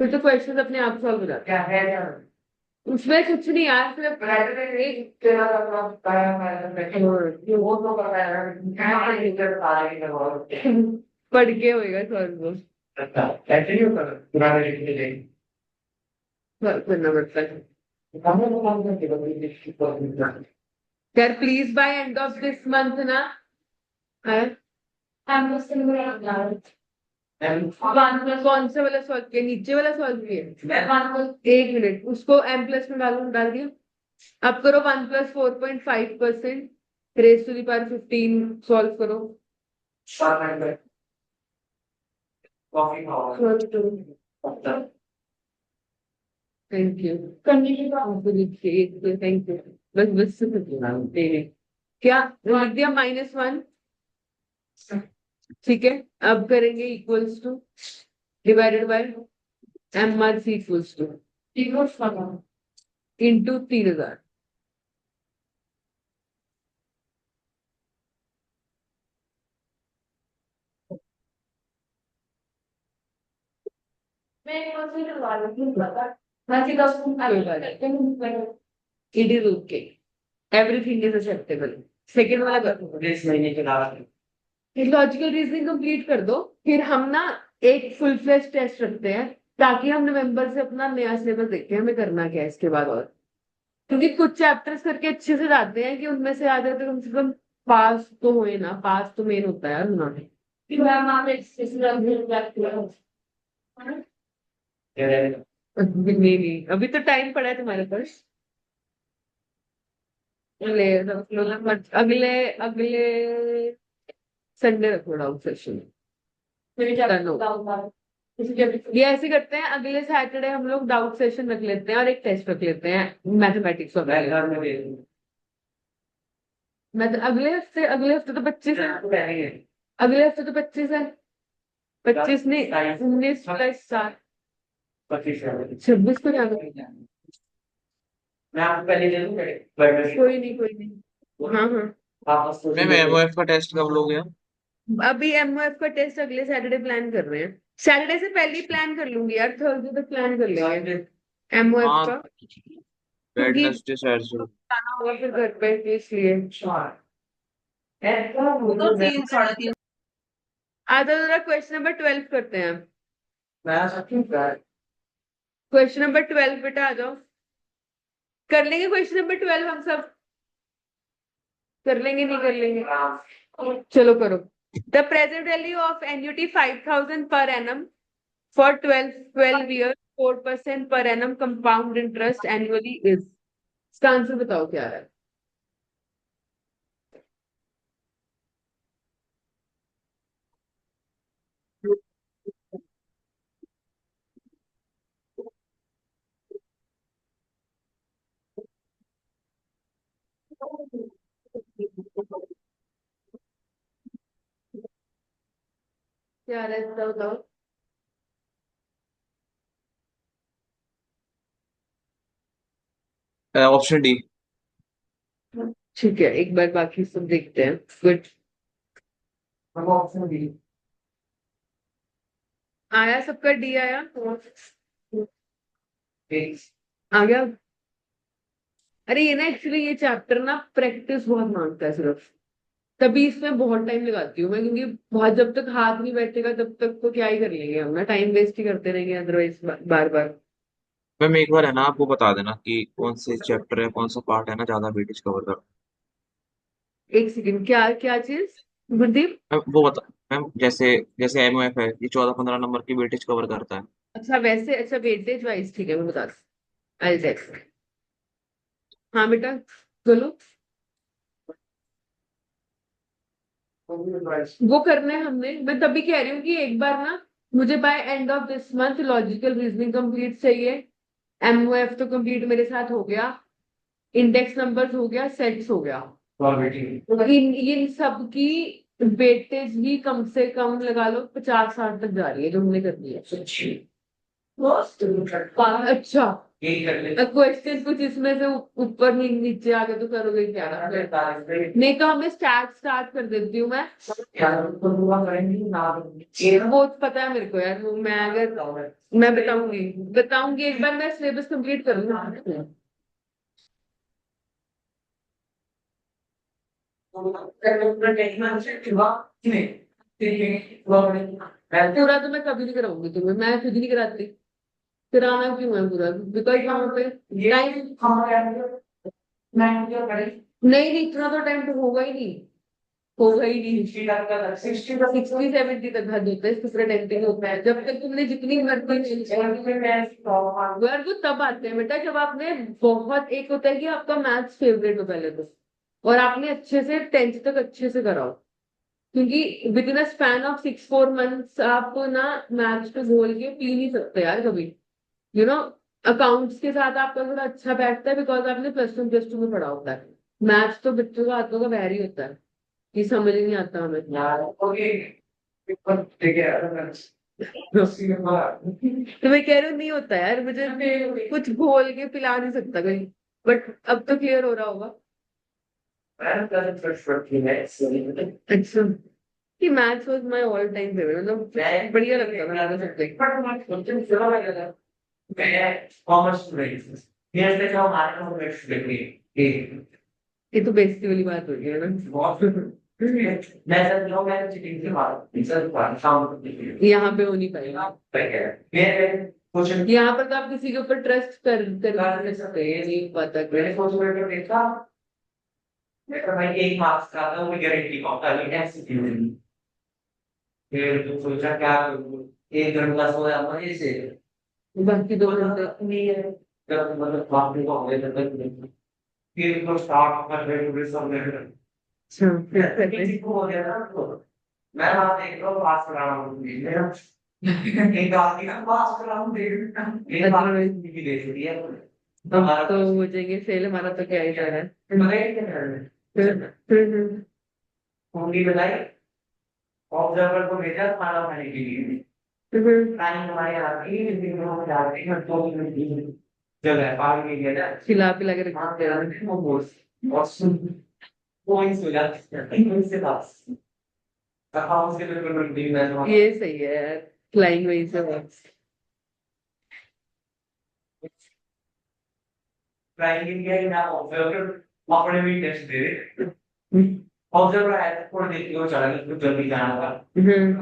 फिर तो क्वेश्चन अपने आप सॉल्व हो जाते हैं। उसमें कुछ नहीं यार, सिर्फ पढ़ के होएगा सॉल्व, करना पड़ता है। यार please by end of this month ना है। कौन सा वाला सॉल्व किया, नीचे वाला सॉल्व किया? एक मिनट, उसको एम प्लस में डाल दिया। अब करो 1 + 4.5% raise to the power 15 solve करो। Thank you thank you. बस क्या लिख दिया -1? ठीक है, अब करेंगे equals to divided by MRC equals to into 3,000। It is okay, everything is acceptable. Second वाला कर, इस महीने के लास्ट लॉजिकल रीजनिंग कंप्लीट कर दो, फिर हम ना एक फुल फ्लेज टेस्ट रखते हैं, ताकि हम नवंबर से अपना नया सिलेबस देखें हमें करना क्या है इसके बाद। और क्योंकि कुछ चैप्टर्स करके अच्छे से जाते हैं कि उनमें से आ जाए तो कम से कम पास तो होए ना, पास तो मेन होता है यार उन्होंने। नहीं नहीं, अभी तो टाइम पड़ा है तुम्हारे पास। ले अगले अगले संडे रखो डाउट सेशन। ये ऐसे करते हैं, अगले सैटरडे हम लोग डाउट सेशन रख लेते हैं और एक टेस्ट रख लेते हैं मैथमेटिक्स वगैरह। मैं तो अगले हफ्ते तो 25 है। अगले हफ्ते तो 25 है। 25 नहीं, 19 + 7, 26 को जाना। मैं आपको पहले दे दूं, कोई नहीं कोई नहीं। हाँ हाँ, मैम एमओएफ का टेस्ट कब लोगे आप? अभी एमओएफ का टेस्ट अगले सैटरडे प्लान कर रहे हैं। सैटरडे से पहले ही प्लान कर लूंगी यार, थर्सडे तक प्लान कर लेंगे एमओएफ हाँ, का, क्योंकि वेडनेसडे शायद से। जाना होगा फिर घर पे इसलिए। तो 3 साढ़े 3। आधा जरा क्वेश्चन नंबर 12 करते हैं। क्वेश्चन नंबर 12 बेटा आ जाओ, कर लेंगे क्वेश्चन नंबर 12 हम सब, कर लेंगे नहीं कर लेंगे, चलो करो। The present value of annuity 5,000 per annum for 12 year, 4% per annum compound interest annually is. इसका आंसर बताओ क्या है। क्या है इसका बताओ। Option D. ठीक है, एक बार बाकी सब देखते हैं। गुड, आया सबका डी आया, आ गया। अरे ये ना एक्चुअली ये चैप्टर ना प्रैक्टिस बहुत मांगता है सिर्फ, तभी इसमें बहुत टाइम लगाती हूँ मैं, क्योंकि बहुत जब तक हाथ नहीं बैठेगा तब तक तो क्या ही कर लेंगे हम ना, टाइम वेस्ट ही करते रहेंगे अदरवाइज बार बार। मैम एक बार है ना आपको बता देना कि कौन से चैप्टर है कौन सा पार्ट है ना ज्यादा वेटेज कवर कर। एक सेकंड, क्या क्या चीज गुरदीप। मैम वो बता। मैम जैसे जैसे एमओएफ है ये 14-15 नंबर की वेटेज कवर करता है। अच्छा वैसे, अच्छा वेटेज वाइज ठीक है, मैं बता आई चेक। हाँ बेटा बोलो। वो करना है हमने, मैं तभी कह रही हूँ कि एक बार ना मुझे by end of this month logical reasoning complete चाहिए। एमओएफ तो कंप्लीट मेरे साथ हो गया, इंडेक्स नंबर्स हो गया, सेट्स हो गया, इन सब की वेटेज ही कम से कम लगा लो 50-60 तक जा रही है जो हमने कर दिया। अच्छा, क्वेश्चन कुछ इसमें से ऊपर नीचे आगे तो करोगे क्या। नहीं तो हमें स्टार्ट कर देती हूँ मैं, वो पता है मेरे को यार, मैं अगर मैं बताऊंगी बताऊंगी एक बार मैं सिलेबस कंप्लीट करूंगी। पूरा तो मैं कभी नहीं कराऊंगी तुम्हें, मैं खुद ही नहीं कराती, कराना क्यों है पूरा, बिकॉज वहां पे टाइम नहीं नहीं, इतना तो टाइम तो होगा ही नहीं, होगा ही नहीं। 60-70 तक हद होता है, दूसरा टेंटिंग होता है जब तक तुमने जितनी मर्जी। यार वो तब आते हैं बेटा जब आपने बहुत, एक होता है कि आपका मैथ्स फेवरेट हो पहले तो, और आपने अच्छे से 10th तक अच्छे से कराओ, क्योंकि with in a span of 6-4 months आप ना मैथ्स पे घोल के पी नहीं सकते यार कभी, यू नो। अकाउंट्स के साथ आपका थोड़ा अच्छा बैठता है बिकॉज आपने +1 +2 में पढ़ा होता है। मैथ्स तो बच्चों का हाथों का वैर ही होता है, ये समझ ही नहीं आता हमें। तो मैं कह रही हूँ नहीं होता यार, मुझे कुछ घोल के पिला नहीं सकता कहीं, बट अब तो क्लियर हो रहा होगा। अच्छा कि maths was my all time favourite, मतलब बढ़िया लगता था मेरा सब्जेक्ट। मैं कॉमर्स स्टूडेंट ये से जो हमारे कॉमर्स स्टूडेंट ये तो बेइज्जती वाली बात हो गई है ना। बहुत मैं सर जो मैं चीटिंग से बात सर शाम यहाँ पे हो नहीं पाएगा। मेरे क्वेश्चन यहाँ पर तो आप किसी के ऊपर ट्रस्ट कर नहीं सकते, ये नहीं पता मैंने क्वेश्चन पेपर देखा मैं भाई एक मार्क्स का था वो गारंटी पाता है एमसीक्यू में फिर तो सोचा क्या करूं एक घंटा सोया मजे से बाकी 2 घंटे। नहीं है जब मतलब बाकी को हो गया तक फिर तो स्टार्ट कर रहे थे सब में अच्छा फिर करते किसी को हो गया ना तो मैं वहां देख रहा हूँ पास करा रहा हूँ मेरा एक आदमी का पास करा हूँ देख एक बार भी दे दी है हम तो हो जाएंगे फेल, हमारा तो क्या ही जा रहा है। बताइए क्या कर रहे हैं हम्म। होंगी बताई ऑब्जर्वर को भेजा खाना खाने के लिए प्लानिंग हमारे यहाँ की दिन में जा रहे हैं 2 मिनट जगह पार के लिए ना खिला पिला के वहाँ रखते पे आते हैं मोमोज और पॉइंट्स हो जाते हैं इससे पास अकाउंट्स के बिल्कुल रूटीन में हैं। ये सही है यार, फ्लाइंग वहीं से बस। फ्लाइंग इंडिया ही ना ऑब्जर्वर अपने भी टेस्ट दे रहे ऑब्जर्वर आया था थोड़ा देर के वो चला गया तो जल्दी जाना था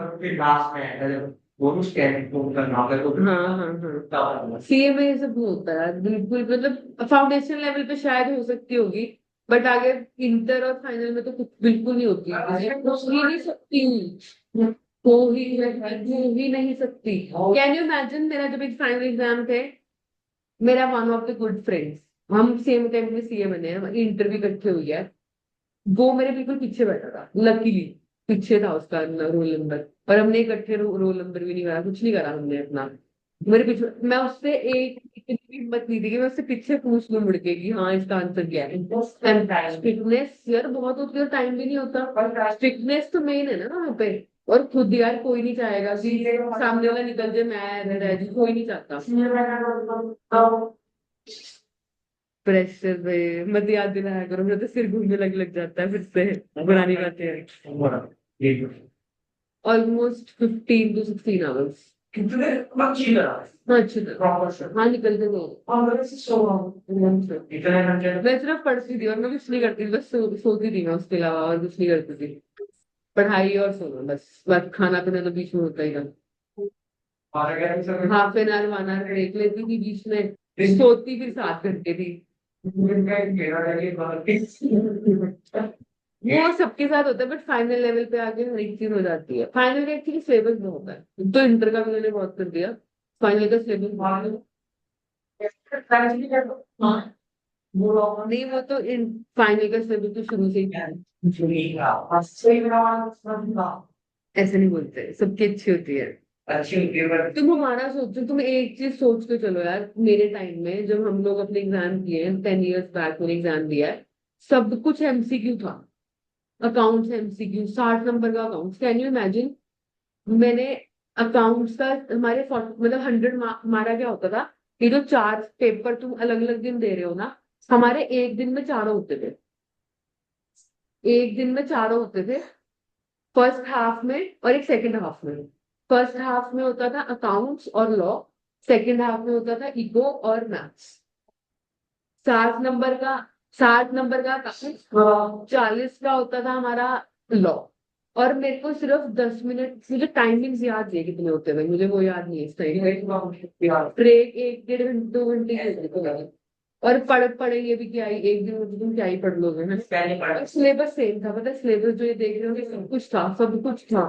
और फिर लास्ट में आया था वो भी स्कैन को करना होगा तो हाँ। सीए में ये सब नहीं होता है बिल्कुल, मतलब फाउंडेशन लेवल पे शायद हो सकती होगी, बट आगे इंटर और फाइनल में तो कुछ बिल्कुल नहीं होती, हो ही नहीं सकती, हो ही नहीं सकती। कैन यू इमेजिन, मेरा जब एक फाइनल एग्जाम थे, मेरा one of the good friends, हम सेम टाइम में सीए बने हैं, हमारी इंटरव्यू इकट्ठे हुई है, वो मेरे बिल्कुल पीछे बैठा था, लकीली पीछे था उसका रोल नंबर, और हमने इकट्ठे रोल नंबर भी नहीं करा, कुछ नहीं करा हमने अपना। मेरे पीछे, मैं उससे एक इतनी भी हिम्मत नहीं थी कि मैं उससे पीछे पूछ लूं मुड़ के कि हाँ इसका आंसर क्या है। स्ट्रिक्टनेस यार बहुत होती है, टाइम भी नहीं होता, स्ट्रिक्टनेस तो मेन है ना वहाँ पे। और खुद यार कोई नहीं चाहेगा कि सामने वाला निकल जाए, मैं रह जाऊं, कोई नहीं चाहता। प्रेशर पे मत याद दिलाया करो, मेरा तो सिर घूमने लग जाता है फिर से, पुरानी बातें हैं। Almost 15 to 16 hours. कितने अच्छी तरह हाँ अच्छी तरह, प्रॉपर से हाँ निकलते थे। और वैसे सो इतने घंटे मैं सिर्फ पढ़ती थी और मैं कुछ नहीं करती थी, बस सोती थी मैं, उसके अलावा और कुछ नहीं करती थी, पढ़ाई और सोना बस खाना पीना तो बीच में होता ही था। और अगर इसे half an hour 1 hour break लेती थी बीच में, सोती फिर 7 घंटे थी। मेरा ये बात वो सबके साथ होता है, बट फाइनल लेवल पे आके हर एक चीज हो जाती है। फाइनल का एक्चुअली सिलेबस में होता है, तो इंटर का भी मैंने बहुत कर दिया, फाइनल का सिलेबस नहीं, वो तो इन फाइनल का सिलेबस तो शुरू से ही था। ऐसे नहीं बोलते, सबकी अच्छी होती है। अच्छी होती है तुम हमारा सोचो, तुम एक चीज सोच के चलो यार, मेरे टाइम में जब हम लोग अपने एग्जाम किए 10 years बैक, मैंने एग्जाम दिया है, सब कुछ एमसीक्यू था। अकाउंट्स एमसीक्यू, 60 नंबर का अकाउंट्स, कैन यू इमेजिन। मैंने अकाउंट्स का हमारे मतलब 100 हमारा क्या होता था कि जो 4 पेपर तुम अलग अलग दिन दे रहे हो ना, हमारे एक दिन में चारों होते थे, एक दिन में चारों होते थे, फर्स्ट हाफ में और एक सेकंड हाफ में। फर्स्ट हाफ में होता था अकाउंट्स और लॉ, सेकंड हाफ में होता था इको और मैथ्स। 60 नंबर का, 60 नंबर का अकाउंट्स, 40 का होता था हमारा लॉ। और मेरे को सिर्फ 10 मिनट, मुझे टाइमिंग्स याद है कितने होते थे, मुझे वो याद नहीं है इस टाइम। ब्रेक 1 1.5 2 घंटे की होती थी। और पढ़े ये भी क्या ही, एक दिन में तो तुम क्या ही पढ़ लोगे ना। सिलेबस सेम था, पता है, सिलेबस जो ये देख रहे हो ये सब कुछ था, सब कुछ था।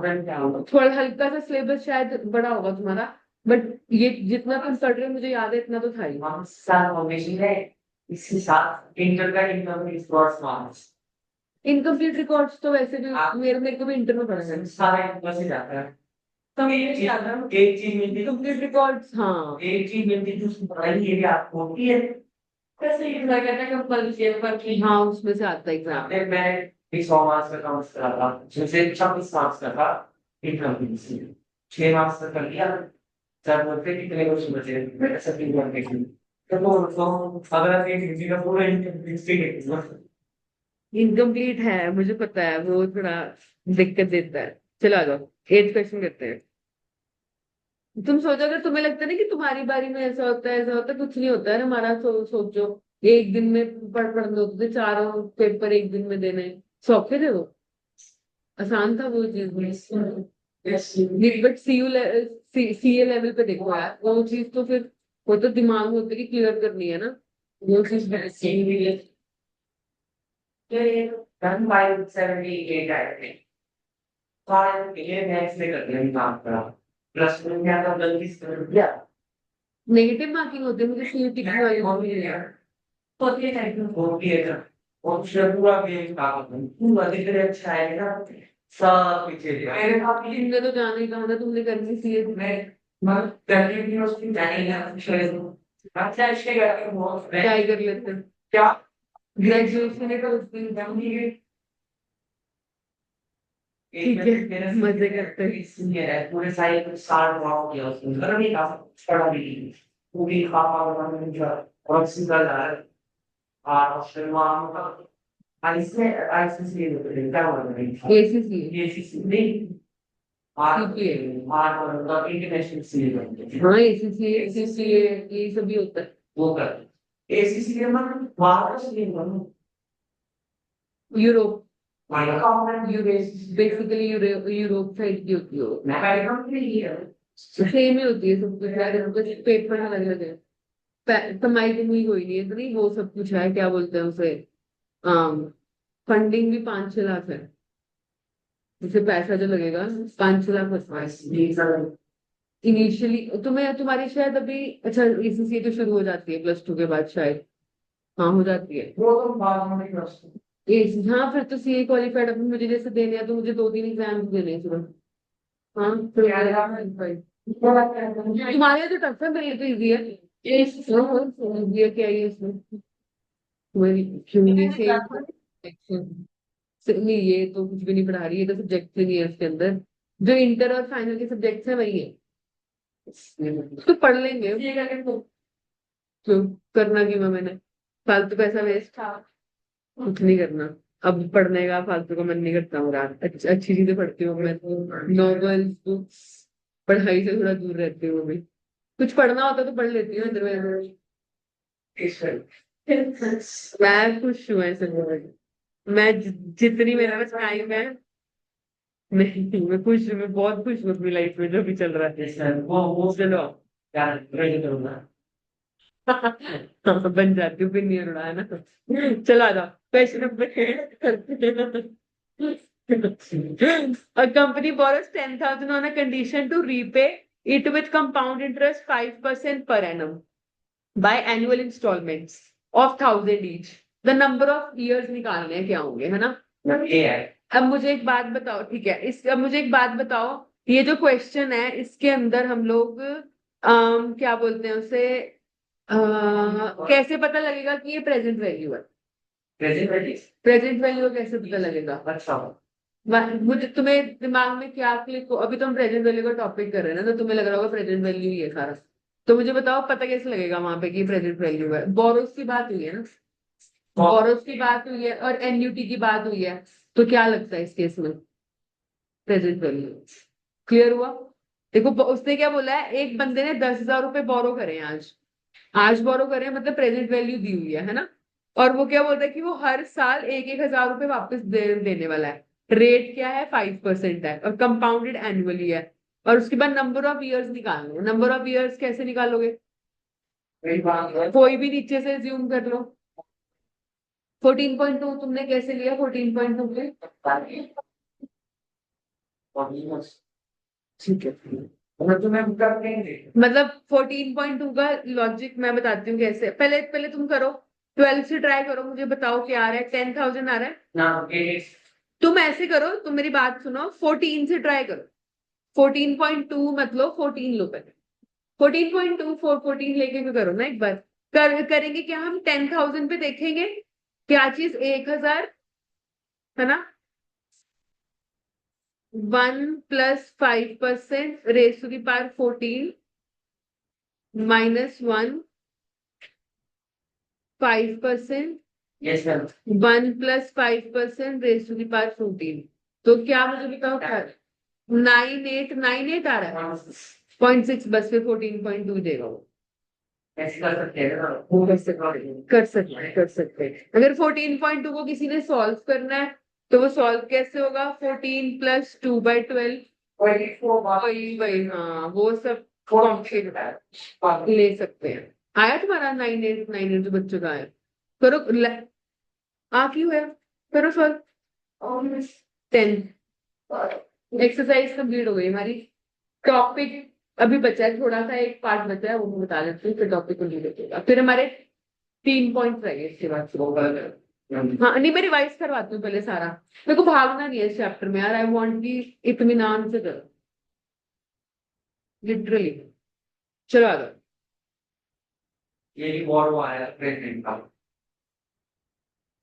थोड़ा हल्का सा सिलेबस शायद बड़ा होगा तुम्हारा, बट ये जितना तुम पढ़ रहे हो मुझे याद है इतना तो था ही। फॉर्मेशन है इसके साथ इंटर का income records marks incomplete records तो वैसे भी मेरे को भी इंटर में पढ़ा है। सारे बस जाता है तो एक चीज मिलती इनकम्प्लीट रिकॉर्ड्स, हाँ एक चीज मिलती जो पढ़ाई ये भी आपको होती है कैसे ये लगा कहता है कंपल्सरी पर कि हाँ उसमें से आता है एग्जाम। मैं 100 मार्क्स का काउंट करा था जिससे 26 मार्क्स का था इनकम्प्लीट 6 मार्क्स का कर लिया सर बोलते कितने क्वेश्चन बचे मैं ऐसा फील करने के लिए तो अगर आप एक हिंदी का पूरा इनकम्प्लीट इनकम्प्लीट है मुझे पता है, वो थोड़ा दिक्कत देता है। चलो आ जाओ, 8th क्वेश्चन करते हैं। तुम सोचो, अगर तुम्हें लगता है ना कि तुम्हारी बारी में ऐसा होता है, कुछ नहीं होता है। हमारा सोचो, एक दिन में पढ़ने होते थे, चारों पेपर एक दिन में देने, सौखे थे वो, आसान था वो चीज। बट सीए लेवल पे देखो यार, वो चीज तो फिर वो तो दिमाग में होती है कि क्लियर करनी है ना, वो चीज। Done by 78 I think. और ये मैथ्स में करते हैं काम करा, प्लस में क्या था गलती से कर दिया। नेगेटिव मार्किंग होती है, मुझे सीयूटी की वाली होती है। तो ये टाइप में होती है ना, और फिर पूरा गेम काम पूरा दिख रहा अच्छा है ना, सब पीछे मेरे पास तुमने तो जाना ही कहा था, तुमने करनी सीए। मैं कंटिन्यूअसली जाने लगा शायद। अच्छा इसके करके बहुत क्या ही कर लेते हैं, क्या ग्रेजुएशन है तो उस दिन ठीक है, मजे करते हैं। इसलिए है पूरे साल कुछ साल रहा किया उसने घर नहीं का पढ़ा भी नहीं पूरी खापा बनाने का और सिंगल है और फिर वहां का आईसीसी क्या बोल रहे हैं एसीसी एसीसी नहीं आर सीपीए, आर और द इंटरनेशनल सीरीज हाँ एसीसी सीसीए ये सभी होता है। वो कर एसीसी के मतलब वहां का सीरीज बनो Europe, minor component basically Europe side की होती है वो। मैं पैटर्न भी है सेम ही होती है सब कुछ यार, इनका पेपर अलग अलग है। कमाई तो हुई कोई नहीं है इतनी, वो सब कुछ है, क्या बोलते हैं उसे, फंडिंग भी 5-6 लाख है, जैसे पैसा जो लगेगा 5-6 लाख होता है इनिशियली। तुम्हें तुम्हारी शायद अभी, अच्छा एसीसी तो शुरू हो जाती है +2 के बाद शायद, हाँ हो जाती है। वो तो बाद में कर सकते हाँ फिर तो सीए क्वालिफाइड अभी मुझे जैसे देने हैं, तो मुझे 2-3 एग्जाम देने हैं सिर्फ। हाँ फिर qualified। तुम्हारे तो टफ है, मेरे तो इजी है। इजी है, क्या है इसमें, तुम्हारी हिंदी से नहीं, ये तो कुछ भी नहीं पढ़ा रही, ये तो सब्जेक्ट नहीं है इसके अंदर, जो इंटर और फाइनल के सब्जेक्ट्स है वही है, तो पढ़ लेंगे। क्यों करना क्यों है मैंने, फालतू पैसा वेस्ट था, कुछ नहीं करना। अब पढ़ने का फालतू का मन नहीं करता मेरा, अच्छी चीजें पढ़ती हूँ मैं, नॉवेल्स बुक्स, पढ़ाई से थोड़ा दूर रहती हूँ अभी। कुछ पढ़ना होता तो पढ़ लेती हूँ अदरवाइज। मैं खुश हूँ ऐसे में। मैं जितनी मेरे पास टाइम है, नहीं मैं खुश हूँ, मैं बहुत खुश हूँ अपनी लाइफ में जो भी चल रहा है। वो चलो क्या ट्रेन करूंगा बन जाती हूँ, फिर नहीं उड़ा है ना। चलो आ जाओ question number. A company borrows 10,000 on a condition to repay it with compound interest 5% per annum by annual installments of 1,000 each. The number of years निकालने हैं क्या होंगे, है ना। ये है अब मुझे एक बात बताओ, ठीक है, अब मुझे एक बात बताओ, ये जो क्वेश्चन है इसके अंदर हम लोग क्या बोलते हैं उसे, कैसे पता लगेगा कि ये प्रेजेंट वैल्यू है। प्रेजेंट वैल्यू प्रेजेंट वैल्यू कैसे पता लगेगा, अच्छा मुझे तुम्हें दिमाग में क्या क्लिक हो, अभी तो हम प्रेजेंट वैल्यू का टॉपिक कर रहे हैं ना, तो तुम्हें लग रहा होगा प्रेजेंट वैल्यू ही है सारा। तो मुझे बताओ पता कैसे लगेगा वहां पे कि प्रेजेंट वैल्यू है। बोरोस की बात हुई है ना, बोरोस की बात हुई है और एनयूटी की बात हुई है, तो क्या लगता है इस केस में प्रेजेंट वैल्यू। क्लियर हुआ। देखो उसने क्या बोला है, एक बंदे ने 10,000 रुपए बोरो करे हैं आज, आज बोरो करे हैं, मतलब प्रेजेंट वैल्यू दी हुई है ना। और वो क्या बोलता है कि वो हर साल 1,000 रुपए वापस देने वाला है। रेट क्या है, 5% है और कंपाउंडेड एनुअली है। और उसके बाद नंबर ऑफ ईयर्स निकालना, नंबर ऑफ ईयर्स कैसे निकालोगे, मेरी बात है कोई भी नीचे से ज्यूम कर लो। 14.2 तुमने कैसे लिया, 14.2 पे, ठीक है। मतलब तुम्हें कर देंगे मतलब 14.2 का लॉजिक मैं बताती हूँ कैसे, पहले पहले तुम करो, 12 से ट्राई करो, मुझे बताओ क्या आ रहा है, 10,000 आ रहा है। ना ये तुम ऐसे करो, तुम मेरी बात सुनो, 14 से ट्राई करो, 14.2 मतलब 14 लो पहले, 14.2 14 लेके भी करो ना एक बार। करेंगे क्या हम, 10,000 पे देखेंगे क्या चीज, 1,000 है ना, 1 + 5% raise to the power 14 -1 5%, yes ma'am 1 + 5% raise to the power 14। तो क्या मुझे बताओ क्या, 9898 आ रहा है, 0.6, बस फिर 14.2 देगा वो। ऐसे कर सकते हैं ना, वो कैसे कर सकते हैं। अगर 14.2 को किसी ने सॉल्व करना है तो वो सॉल्व कैसे होगा? 14 प्लस 2/12, वही वही, हाँ वो सब कॉम्प्लिकेटेड ले सकते हैं। आया तुम्हारा 9898 जो बच्चों का आया? करो आ क्यों है, करो सॉल्व। 10 एक्सरसाइज कंप्लीट हो गई हमारी। टॉपिक अभी बचा है, थोड़ा सा एक पार्ट बचा है, वो मैं बता देती हूँ, फिर टॉपिक कंप्लीट हो जाएगा। फिर हमारे 3 पॉइंट्स रह गए इसके बाद से। हाँ नहीं, मैं रिवाइज करवाती हूँ पहले सारा। मेरे को भागना नहीं है इस चैप्टर में यार, आई वांट की इत्मीनान से करो, लिटरली। चलो आ जाओ। ये भी बहुत हुआ है प्रेसिडेंट का।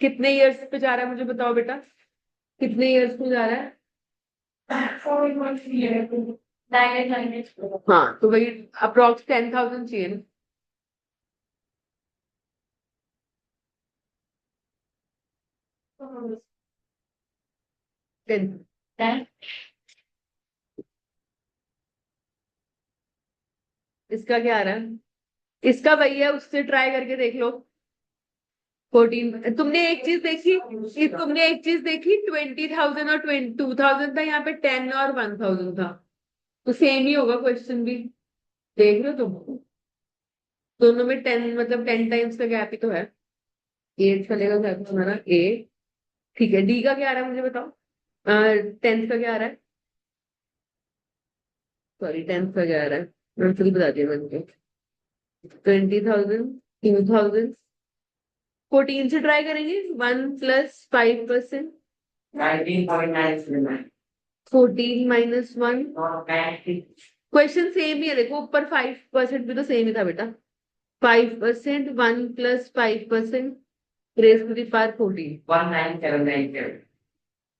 कितने इयर्स पे जा रहा है मुझे बताओ बेटा, कितने इयर्स पे जा रहा है? हाँ तो वही अप्रोक्स 10,000 चाहिए ना। 10। इसका क्या आ रहा है? इसका वही है, उससे ट्राई करके देख लो। 14। तुमने एक चीज देखी, 20,000 और 2,000 था, यहाँ पे 10 और 1,000 था, तो सेम ही होगा क्वेश्चन भी। देख रहे हो तुम, दोनों में 10 मतलब 10 टाइम्स का गैप ही तो है। ए चलेगा क्या तुम्हारा? ए ठीक है। डी का क्या आ रहा है मुझे बताओ? 10th का क्या आ रहा है? सॉरी 10th का क्या आ रहा है? मैं फिर बता दिया मैंने। 20,000, 2,000, 14 से ट्राई करेंगे। 1 + 5%, 19.979। 14 - 1। क्वेश्चन सेम ही है, देखो ऊपर 5% भी तो सेम ही था बेटा। 5%, 1 + 5%, रेस टू दी पावर 14। 19797।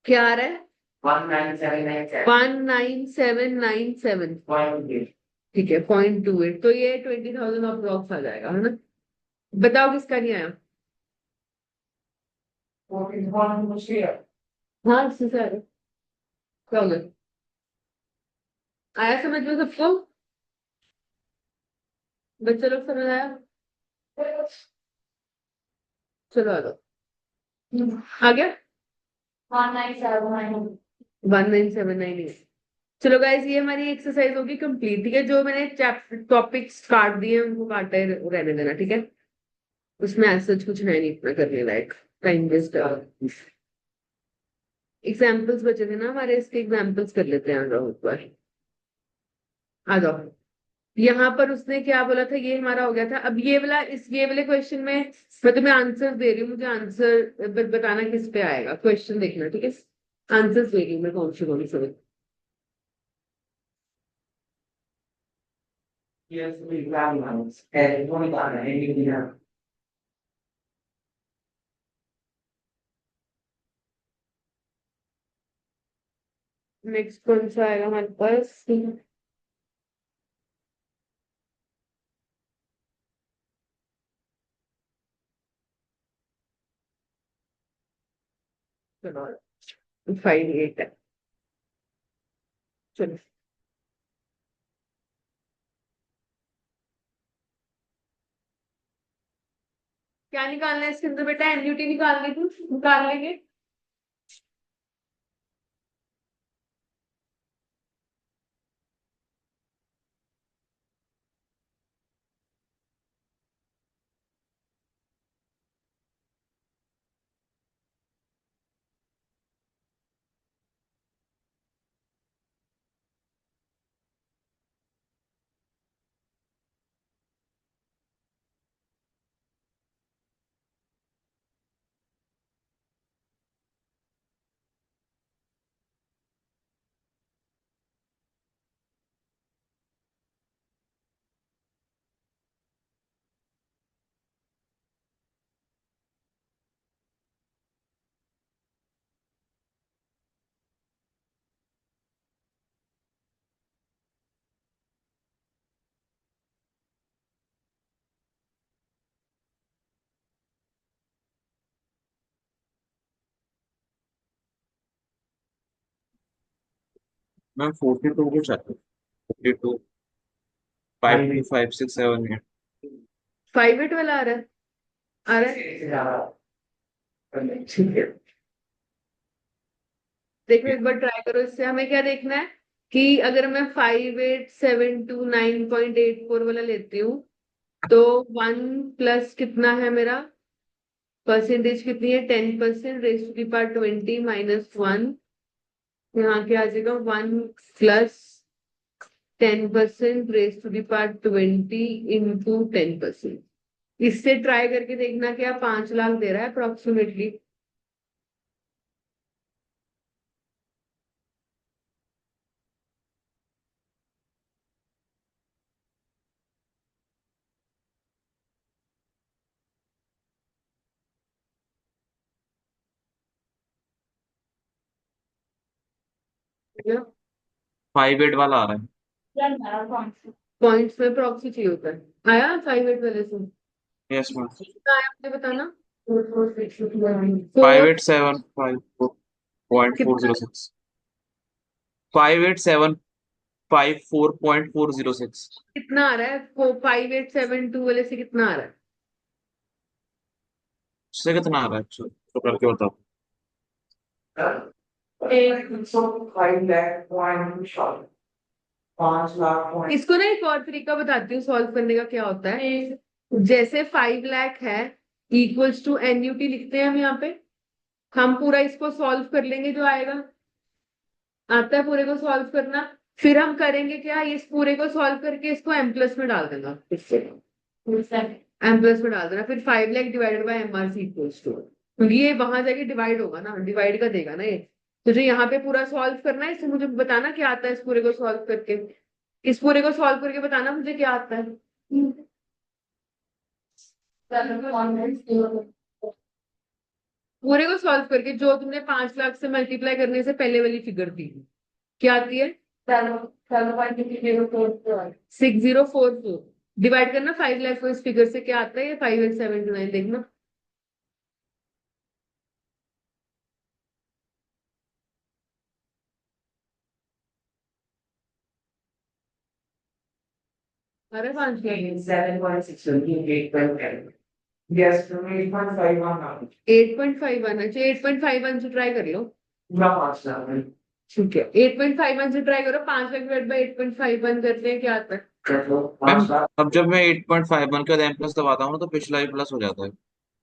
क्या आ रहा है? 19797। 19797। ठीक है, 0.28, तो ये 20,000 अप्रोक्स आ जाएगा, है ना? बताओ किसका नहीं आया? हाँ इससे से आया। क्या हो गया? आया समझ में सबको? बच्चे लोग समझ आया? चलो आ जाओ। आ गया? 19798। चलो गाइस, ये हमारी एक्सरसाइज होगी कंप्लीट, ठीक है? जो मैंने चैप्टर टॉपिक्स काट दिए उनको काटे रहने देना, ठीक है? उसमें ऐसा कुछ है नहीं इतना करने लायक, टाइम वेस्ट। एग्जाम्पल्स बचे थे ना हमारे, इसके एग्जाम्पल्स कर लेते हैं। आ जाओ ऊपर, आ जाओ। यहाँ पर उसने क्या बोला था, ये हमारा हो गया था। अब ये वाले क्वेश्चन में मैं तुम्हें आंसर दे रही हूँ, मुझे आंसर बताना किस पे आएगा, क्वेश्चन देखना, ठीक है? आंसर दे रही हूँ मैं, कौन से। Yes, we got one. And one got an next कौन सा आएगा हमारे पास? चलो 5 8 है। चलो क्या निकालना है इसके अंदर बेटा? एन्युटी निकालनी थी, निकाल लेंगे। मैम 42 को चाहते 42 5 2 5 6 7 8 5/8 वाला आ रहा है, आ रहा है। से ज्यादा ठीक है, देखो एक बार ट्राई करो इससे। हमें क्या देखना है कि अगर मैं 5872 9.84 वाला लेती हूँ तो 1 प्लस कितना है मेरा, परसेंटेज कितनी है, 10% रेज टू द पावर 20 -1, यहाँ के आ जाएगा 1 plus 10% raise to the power 20 into 10%। इससे ट्राई करके देखना क्या 5 लाख दे रहा है अप्रोक्सीमेटली। फाइव एट वाला आ रहा है। पॉइंट्स में प्रॉक्सी चाहिए होता है। आया 5/8 वाले से यस मैम। कितना आया मुझे बताना। 5 फोर 8 7 5 पॉइंट फोर कितना, जीरो सिक्स 5 8 7 5 4.406। कितना आ रहा है, 5872 वाले से कितना आ रहा है। उससे कितना आ रहा है तो करके बताओ। 5 lakh point short 5 lakh point इसको ना एक और तरीका बताती हूँ सॉल्व करने का। क्या होता है, जैसे 5 लाख है इक्वल्स टू एनयूटी लिखते हैं हम यहाँ पे। हम पूरा इसको सॉल्व कर लेंगे, जो आएगा आता है पूरे को सॉल्व करना। फिर हम करेंगे क्या, इस पूरे को सॉल्व करके इसको एम प्लस में डाल देना, इससे एम प्लस में डाल देना। फिर 5 lakh divided by M R C equals to, क्योंकि ये वहां जाके डिवाइड होगा ना, डिवाइड का देगा ना ये। तो जो यहाँ पे पूरा सॉल्व करना है, इससे मुझे बताना क्या आता है इस पूरे को सॉल्व करके। इस पूरे को सॉल्व करके बताना मुझे क्या आता है। पूरे को सॉल्व करके जो तुमने 5 लाख से मल्टीप्लाई करने से पहले वाली फिगर थी, क्या आती है, 6044। डिवाइड करना 5 लाख को इस फिगर से, क्या आता है, ये 5879 देखना। अरे 5 लाख 7.6 8.10 yes 8.51 now 8.51, अच्छा 8.51 से ट्राई कर लो। पूरा 5 लाख है ठीक है, 8.51 से ट्राई करो। 5 लाख डिवाइड बाई 8.51 करते हैं, क्या आता है। कर लो मैम 5 लाख अब जब मैं 8.51 के बाद एम प्लस दबाता हूँ ना तो पिछला भी प्लस हो जाता है।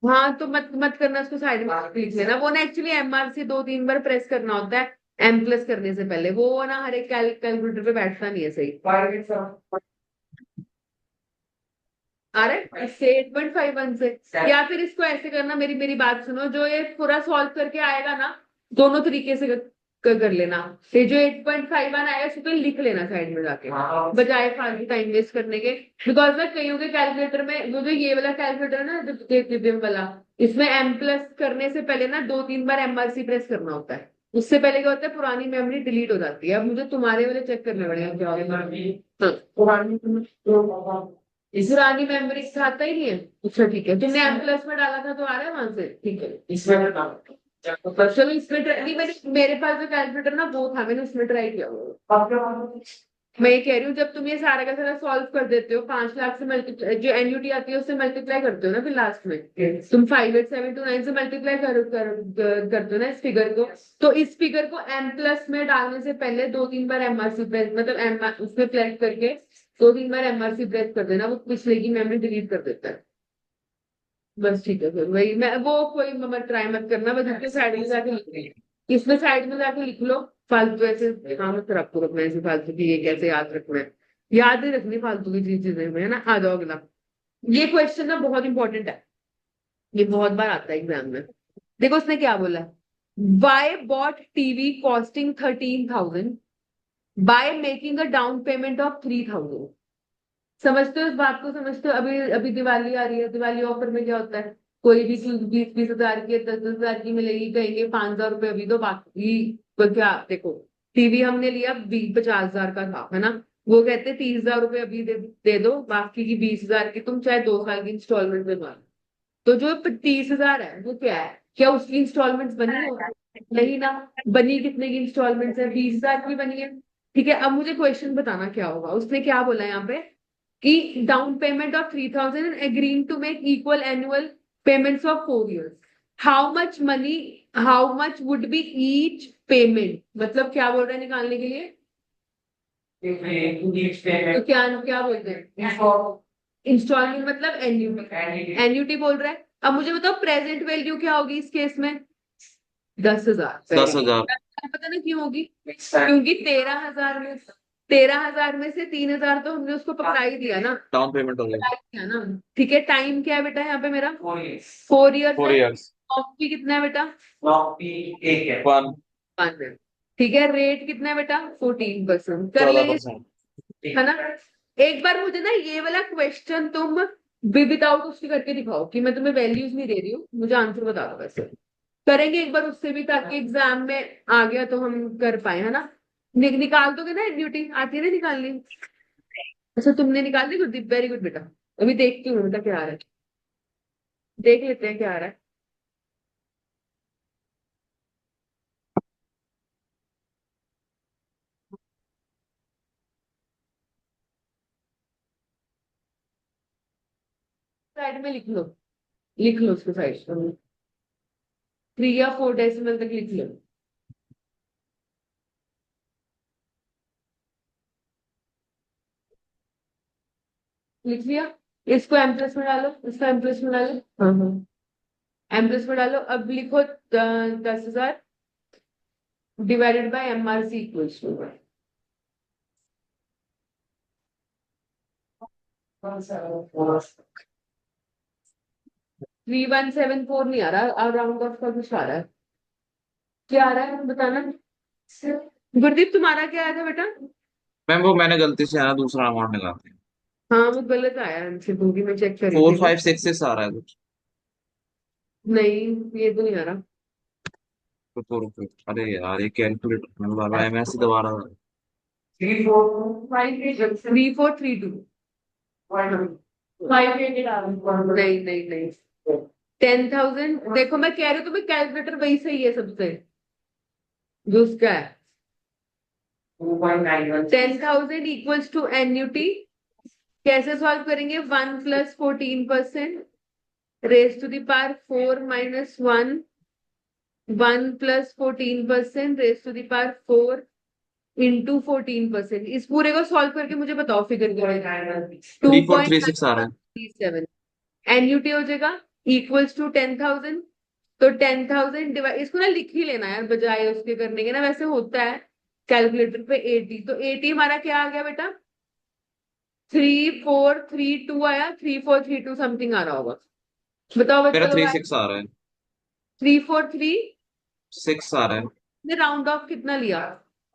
हाँ तो मत मत करना, उसको साइड में लिख लेना। वो ना एक्चुअली एमआरसी 2-3 बार प्रेस करना होता है एम प्लस करने से पहले। वो ना हर एक कैलकुलेटर पे बैठता नहीं है सही। 5 अरे इससे 8.51 से, या फिर इसको ऐसे करना, मेरी मेरी बात सुनो, जो ये पूरा सॉल्व करके आएगा ना, दोनों तरीके से कर लेना। ये जो 8.51 आएगा उसको लिख लेना साइड में जाके, बजाय फालतू टाइम वेस्ट करने के। बिकॉज ना कईयों के कैलकुलेटर में, वो जो ये वाला कैलकुलेटर है ना, जो दिव्यम वाला, इसमें एम प्लस करने से पहले ना 2-3 बार एमआरसी प्रेस करना होता है। उससे पहले क्या होता है, पुरानी मेमोरी डिलीट हो जाती है। अब मुझे तुम्हारे वाले चेक करने पड़ेगा क्या होगा। पुरानी मेमोरी से आता ही नहीं है। अच्छा ठीक है, तुमने एम प्लस में डाला था तो आ रहा है वहां से, ठीक है। इसमें चलो इसमें नहीं, मेरे पास जो कैलकुलेटर ना वो था, मैंने उसमें ट्राई किया हुआ। मैं ये कह रही हूँ, जब तुम ये सारा का सारा सॉल्व कर देते हो, 5 लाख से मल्टीप्लाई, जो एनयूटी आती है उससे मल्टीप्लाई करते हो ना, फिर लास्ट में तुम 5872 से मल्टीप्लाई करते हो ना इस फिगर को। तो इस फिगर को एम प्लस में डालने से पहले 2-3 बार एमआरसी प्रेस, मतलब एम उसमें प्लेस करके 2-3 बार एमआरसी प्रेस कर देना, वो पिछले की मेमोरी डिलीट कर देता है। बस ठीक है, फिर वही मैं वो कोई मत ट्राई मत करना, बस इसके साइड में जाके लिख लो। इसमें साइड में जाके लिख लो। फालतू ऐसे हाँ मत रखो, रखना ऐसे फालतू की, ये कैसे याद रखना है। याद नहीं रखनी फालतू की चीजें में, है ना। आ जाओ अगला। ये क्वेश्चन ना बहुत इंपॉर्टेंट है, ये बहुत बार आता है एग्जाम में। देखो उसने क्या बोला है, by bought TV costing 13,000 by making a down payment of 3,000। समझते हो इस बात को, समझते हो। अभी अभी दिवाली आ रही है, दिवाली ऑफर में क्या होता है, कोई भी चीज 20-20 हजार की, 10-10 हजार की मिलेगी, कहेंगे 5,000 रुपये अभी दो, बाकी तो क्या। देखो टीवी हमने लिया 50,000 का था, है ना। वो कहते 30,000 रुपये अभी दे दो, बाकी की 20,000 की तुम चाहे 2 साल की इंस्टॉलमेंट में मारो। तो जो 30,000 है वो क्या है, क्या उसकी इंस्टॉलमेंट्स बनी है, नहीं ना। बनी कितने की इंस्टॉलमेंट्स है, 20,000 की बनी है। ठीक है, अब मुझे क्वेश्चन बताना क्या होगा। उसने क्या बोला यहाँ पे कि down payment of 3,000 and agreeing to make equal annual payments of 4 years, how much money, how much would be each payment, मतलब क्या बोल रहे हैं निकालने के लिए। तो क्या क्या बोलते हैं, इंस्टॉलमेंट मतलब एन्यूटी, एन्यूटी बोल रहा है। अब मुझे बताओ प्रेजेंट वैल्यू क्या होगी इस केस में, 10,000। 10,000 पता नहीं क्यों होगी, क्योंकि 13,000 में से 3,000 तो हमने उसको पकड़ा ही दिया ना, डाउन पेमेंट हो गया। पकड़ा ही दिया ना। ठीक है, टाइम क्या है बेटा यहाँ पे मेरा, 4 years 4 है। years ऑफ भी कितना है बेटा, 1 1 है। ठीक है, रेट कितना है बेटा, 14% कर लेंगे, 14%। है ना। एक बार मुझे ना ये वाला क्वेश्चन तुम विदाउट उसके करके दिखाओ, कि मैं तुम्हें वैल्यूज नहीं दे रही हूँ, मुझे आंसर बता दो वैसे। करेंगे एक बार उससे भी, ताकि एग्जाम में आ गया तो हम कर पाए, है ना। निकाल दोगे ना ड्यूटी, आती है ना निकालनी। अच्छा तुमने निकाल ली गुरदीप, वेरी गुड बेटा। अभी देखती हूँ बेटा क्या आ रहा है, देख लेते हैं क्या आ रहा है। साइड में लिख लो, लिख लो उसको साइड में, 3 या 4 डेसिमल तक लिख लो। लिख लिया, इसको एम प्लस में डालो, इसको एम प्लस में डालो, हाँ हाँ, एम प्लस में डालो। अब लिखो 10,000 divided by M R C equals to 3,174 नहीं आ रहा, राउंड ऑफ का कुछ आ रहा है। क्या आ रहा है बताना। गुरदीप तुम्हारा क्या आया था बेटा। मैम वो मैंने गलती से है ना दूसरा अमाउंट निकाल दिया। हाँ वो गलत आया आंसर, क्योंकि मैं चेक कर रही फोर थी वो। फाइव सिक्स सिक्स आ रहा है कुछ। नहीं ये तो नहीं आ रहा। रुको रुको, अरे यार ये कैलकुलेटर में बाबा एमएससी दोबारा। 3,432। नहीं नहीं नहीं, 10,000, देखो मैं कह रही हूँ तुम्हें कैलकुलेटर वही सही है सबसे, जो उसका है। 10,000 इक्वल्स टू एन्यूटी, कैसे सॉल्व करेंगे, 1 + 14% raise to the power 4 - 1, 1 + 14% raise to the power 4 × 14%। इस पूरे को सॉल्व करके मुझे बताओ फिगर क्या है। टू 3436 आ रहा है। 7 एनयूटी हो जाएगा, इक्वल्स टू 10,000। तो 10,000 डिवाइड, इसको ना लिख ही लेना यार बजाय उसके करने के ना, वैसे होता है कैलकुलेटर पे 80। तो 80 हमारा क्या आ गया बेटा, 3,432 आया, 3,432 समथिंग आ रहा होगा। बताओ मेरा बच्चे लोग, 36 आ रहा है। 3,436 6 आ रहा है। ने राउंड ऑफ कितना लिया,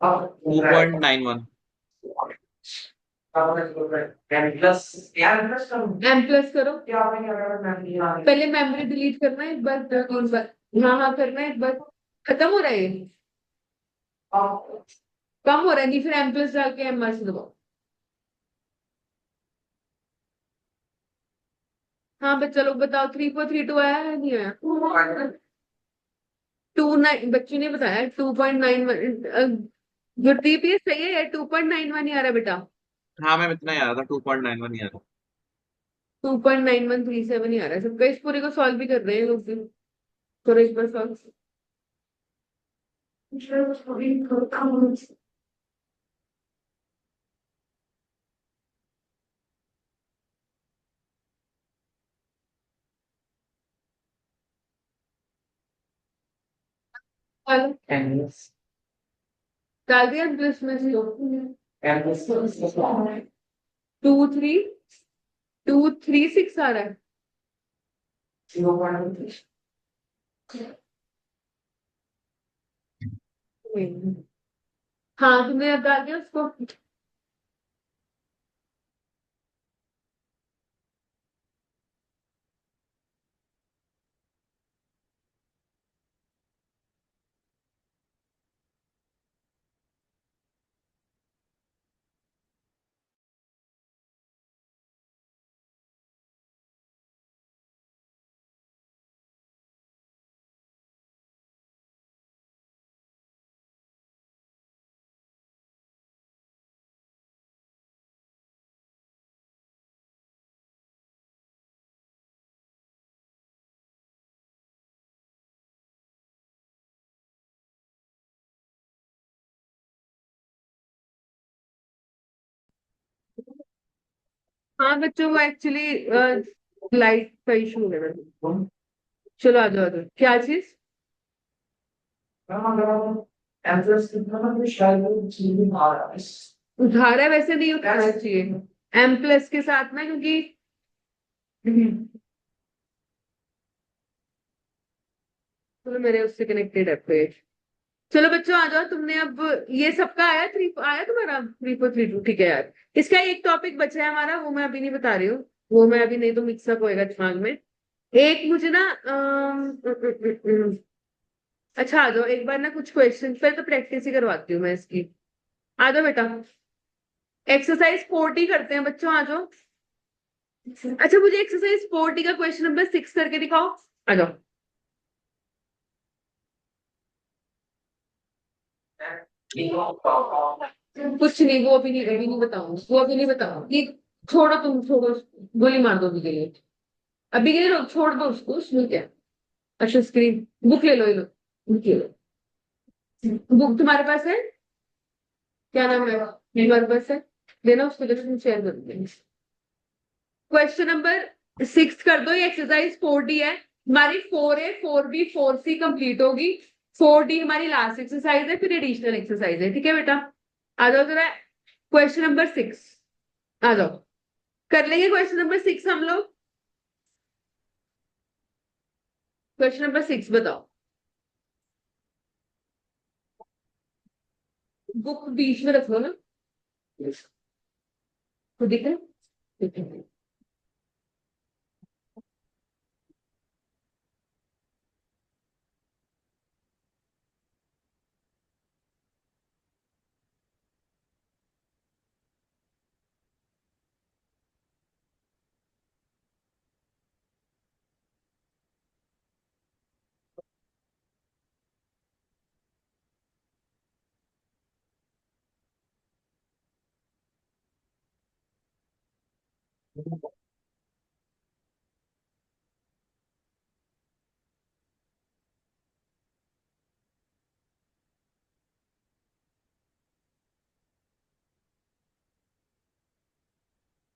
2.91। एम प्लस करो। पहले मेमोरी डिलीट करना है एक बार, 2 3 बार, हाँ हाँ करना है एक बार। खत्म हो रहा है ये? कम हो रहा है नहीं, फिर एम प्लस डाल के एम आर से दबाओ। हाँ बच्चा लोग बताओ, 3,432 आया है नहीं आया। 29 बच्चों ने बताया, 2.91। गुरदीप ये सही है यार, 2.91 ही आ रहा है बेटा, हाँ मैम इतना ही आ रहा था, 2.91 ही आ रहा। 2.9137 ही आ रहा है सबका। इस पूरे को सॉल्व भी कर रहे हैं लोग भी। करो एक बार सॉल्व। डाल दिया प्लस में से, 2,3,2,3,6 आ रहा है। हाँ तुमने अब डाल दिया उसको। हाँ बच्चों, वो एक्चुअली लाइट का इशू है मेरे। चलो आ जाओ क्या चीज। एंट्रेंस कितना ना तो शायद वो चीजें आ रहा है। उधारा वैसे नहीं उठाना चाहिए एम प्लस के साथ में, क्योंकि चलो मेरे उससे कनेक्टेड है पेज। चलो बच्चों आ जाओ, तुमने अब ये सबका आया थ्री आया तुम्हारा 3432, ठीक है यार। इसका एक टॉपिक बचा है हमारा, वो मैं अभी नहीं बता रही हूँ। वो मैं अभी, नहीं तो मिक्सअप होएगा दिमाग में। एक मुझे ना अच्छा आ जाओ एक बार ना, कुछ क्वेश्चन पे तो प्रैक्टिस ही करवाती हूँ मैं इसकी। आ जाओ बेटा, एक्सरसाइज 40 करते हैं बच्चों, आ जाओ। अच्छा मुझे एक्सरसाइज 40 का क्वेश्चन नंबर 6 करके दिखाओ। आ जाओ। कुछ नहीं, वो अभी नहीं बताऊंगी, वो अभी नहीं बताऊंगी। छोड़ो तुम, छोड़ो उसको, गोली मार दो अभी के लिए। अभी के लिए छोड़ दो उसको, उसमें क्या। अच्छा स्क्रीन बुक ले लो, ये लो, बुक ले लो। बुक तुम्हारे पास है? क्या नाम है तुम्हारे पास है? देना उसको, जैसे शेयर कर देंगे। क्वेश्चन नंबर 6 कर दो, ये एक्सरसाइज 4D है हमारी। 4A 4B 4C कंप्लीट होगी। 4D हमारी लास्ट एक्सरसाइज है, फिर एडिशनल एक्सरसाइज है, ठीक है बेटा। आ जाओ जरा, क्वेश्चन नंबर 6 आ जाओ। कर लेंगे क्वेश्चन नंबर 6 हम लोग। क्वेश्चन नंबर 6 बताओ। बुक बीच में रख लो ना, तो दिख रहा है? ठीक है।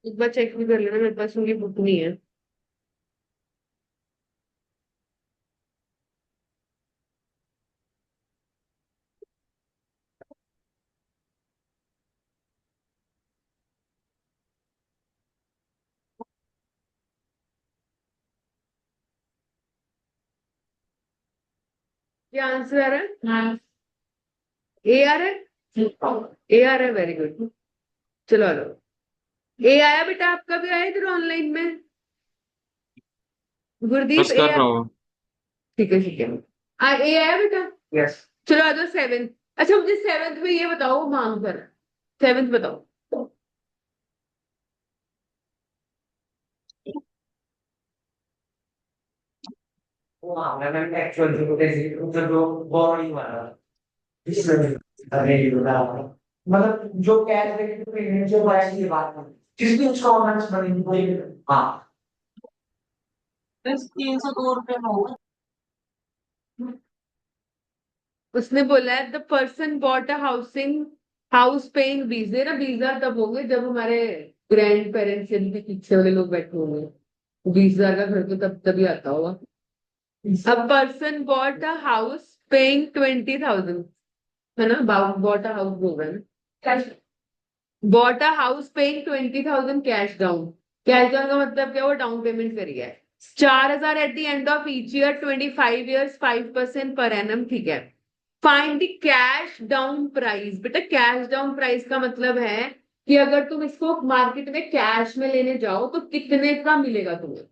एक बार चेक भी कर लेना, मेरे पास उनकी बुक नहीं है। क्या आंसर आ रहा है? हाँ, ए आ रहा है। ए आ रहा है, वेरी गुड। चलो आ जाओ। ए आया बेटा, आपका भी आया इधर ऑनलाइन में? गुरदीप बस ए कर रहा हूँ। ठीक है ठीक है। ए आया बेटा। यस। चलो आ जाओ 7। अच्छा मुझे 7th में ये बताओ, मांग कर 7th बताओ। Wow, memang actual जो जो बॉडी वाला अरे मतलब जो कैश देके तो पेमेंट जो बाय की बात है, जिसकी इंस्टॉलमेंट्स बनेगी वही। हाँ, बस 302 रुपये में होगा। उसने बोला है the person bought a house paying बीजे ना, बीजा तब होंगे जब हमारे ग्रैंड पेरेंट्स यानी कि पीछे वाले लोग बैठे होंगे। 20,000 का घर तो तब तभी आता होगा। A person bought a house paying 20,000, है ना? Bought a house होगा ना? Bought a house paying 20,000 cash down। Cash down का मतलब क्या? वो डाउन पेमेंट करी है। 4,000 at the end of each year, 25 years, 5% per annum, ठीक है। Find the cash down price. बेटा कैश डाउन प्राइस का मतलब है कि अगर तुम इसको मार्केट में कैश में लेने जाओ तो कितने का मिलेगा तुम्हें।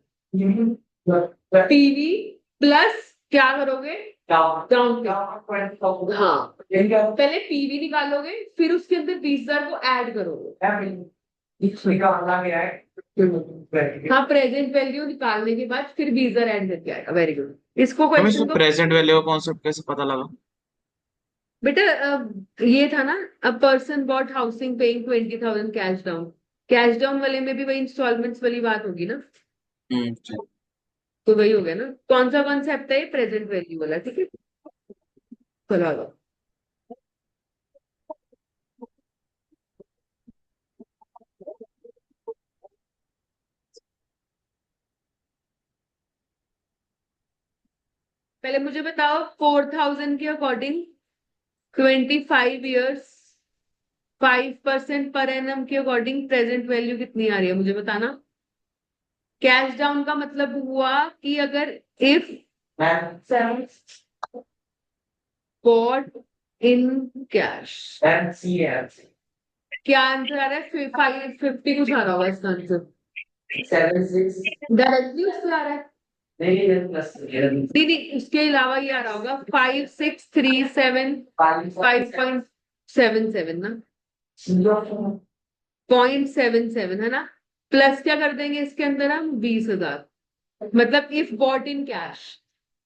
पीवी प्लस क्या करोगे? Down payment. हाँ, पहले पीवी निकालोगे, फिर उसके अंदर 20,000 को ऐड करोगे। हाँ, प्रेजेंट वैल्यू निकालने के बाद फिर 20,000 ऐड करके आएगा, वेरी गुड। इसको हमें क्वेश्चन इसमें को प्रेजेंट वैल्यू का कॉन्सेप्ट कैसे पता लगा? बेटा ये था ना, a person bought housing paying 20,000 cash down. Cash down वाले में भी वही इंस्टॉलमेंट्स वाली बात होगी ना, चल। तो वही हो गया ना। कौन सा कॉन्सेप्ट है ये? प्रेजेंट वैल्यू वाला, ठीक है। चलो आ जाओ। पहले मुझे बताओ 4,000 के अकॉर्डिंग 25 years 5% पर एनम के अकॉर्डिंग प्रेजेंट वैल्यू कितनी आ रही है मुझे बताना। कैश डाउन का मतलब हुआ कि अगर if ma'am bought in cash, ma'am see है क्या आंसर आ रहा है? 550 कुछ आ रहा होगा इसका आंसर, 76 डायरेक्टली उससे आ रहा है। नहीं प्लस नहीं नहीं, उसके अलावा ये आ रहा होगा 5,6,3,7 5.77 ना, 0.77 है ना। प्लस क्या कर देंगे इसके अंदर हम 20,000, मतलब if bought in cash.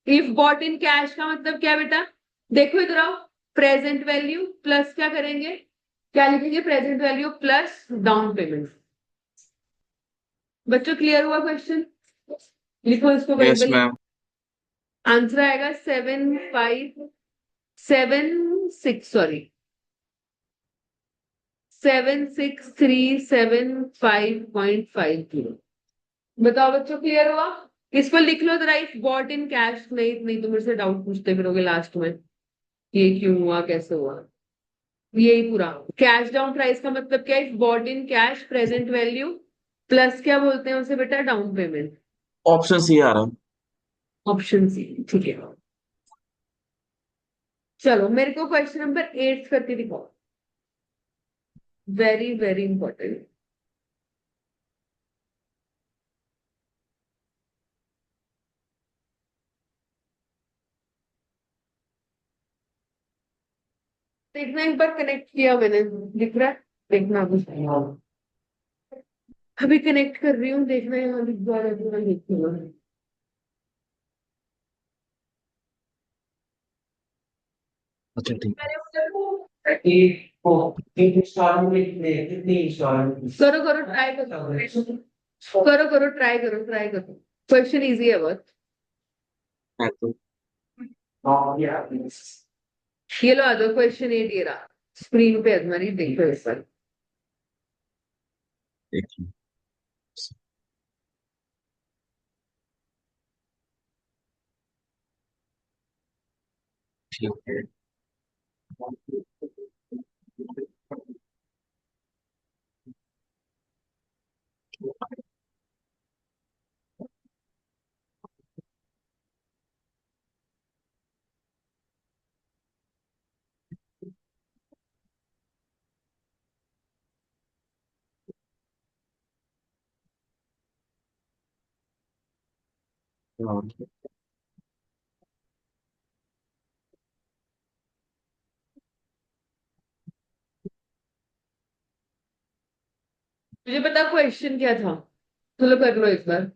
If bought in cash का मतलब क्या है बेटा? देखो इधर आओ, प्रेजेंट वैल्यू प्लस क्या करेंगे, क्या लिखेंगे? Present value plus down payment. बच्चों क्लियर हुआ क्वेश्चन? लिखो इसको यस बड़ी। मैम। आंसर आएगा 7,576 सॉरी 76,375.50। बताओ बच्चों क्लियर हुआ? इस पर लिख लो जरा, इफ बॉट इन कैश। नहीं नहीं तो मेरे से डाउट पूछते फिरोगे लास्ट में, ये क्यों हुआ कैसे हुआ। यही पूरा कैश डाउन प्राइस का मतलब क्या है? If bought in cash present value plus क्या बोलते हैं उसे बेटा? Down payment. ऑप्शन सी आ रहा है। ऑप्शन सी, ठीक है। चलो मेरे को क्वेश्चन नंबर 8 करके दिखाओ, वेरी वेरी इंपॉर्टेंट। देखना एक बार कनेक्ट किया मैंने, दिख रहा है? देखना अभी कनेक्ट कर रही हूँ, देखना यहाँ दिख जा रहा है तो मैं देखूंगा। अच्छा ठीक है। एक को एक इंस्टॉलमेंट में कितनी इंस्टॉलमेंट करो करो ट्राई करो। क्वेश्चन इजी है बहुत। मैं तो ये लो आ जाओ, क्वेश्चन 8 ये रहा स्क्रीन पे, तुम्हारी देखो इस पर। देखिए। ठीक है। हाँ, मुझे पता क्वेश्चन क्या था, चलो कर लो एक बार।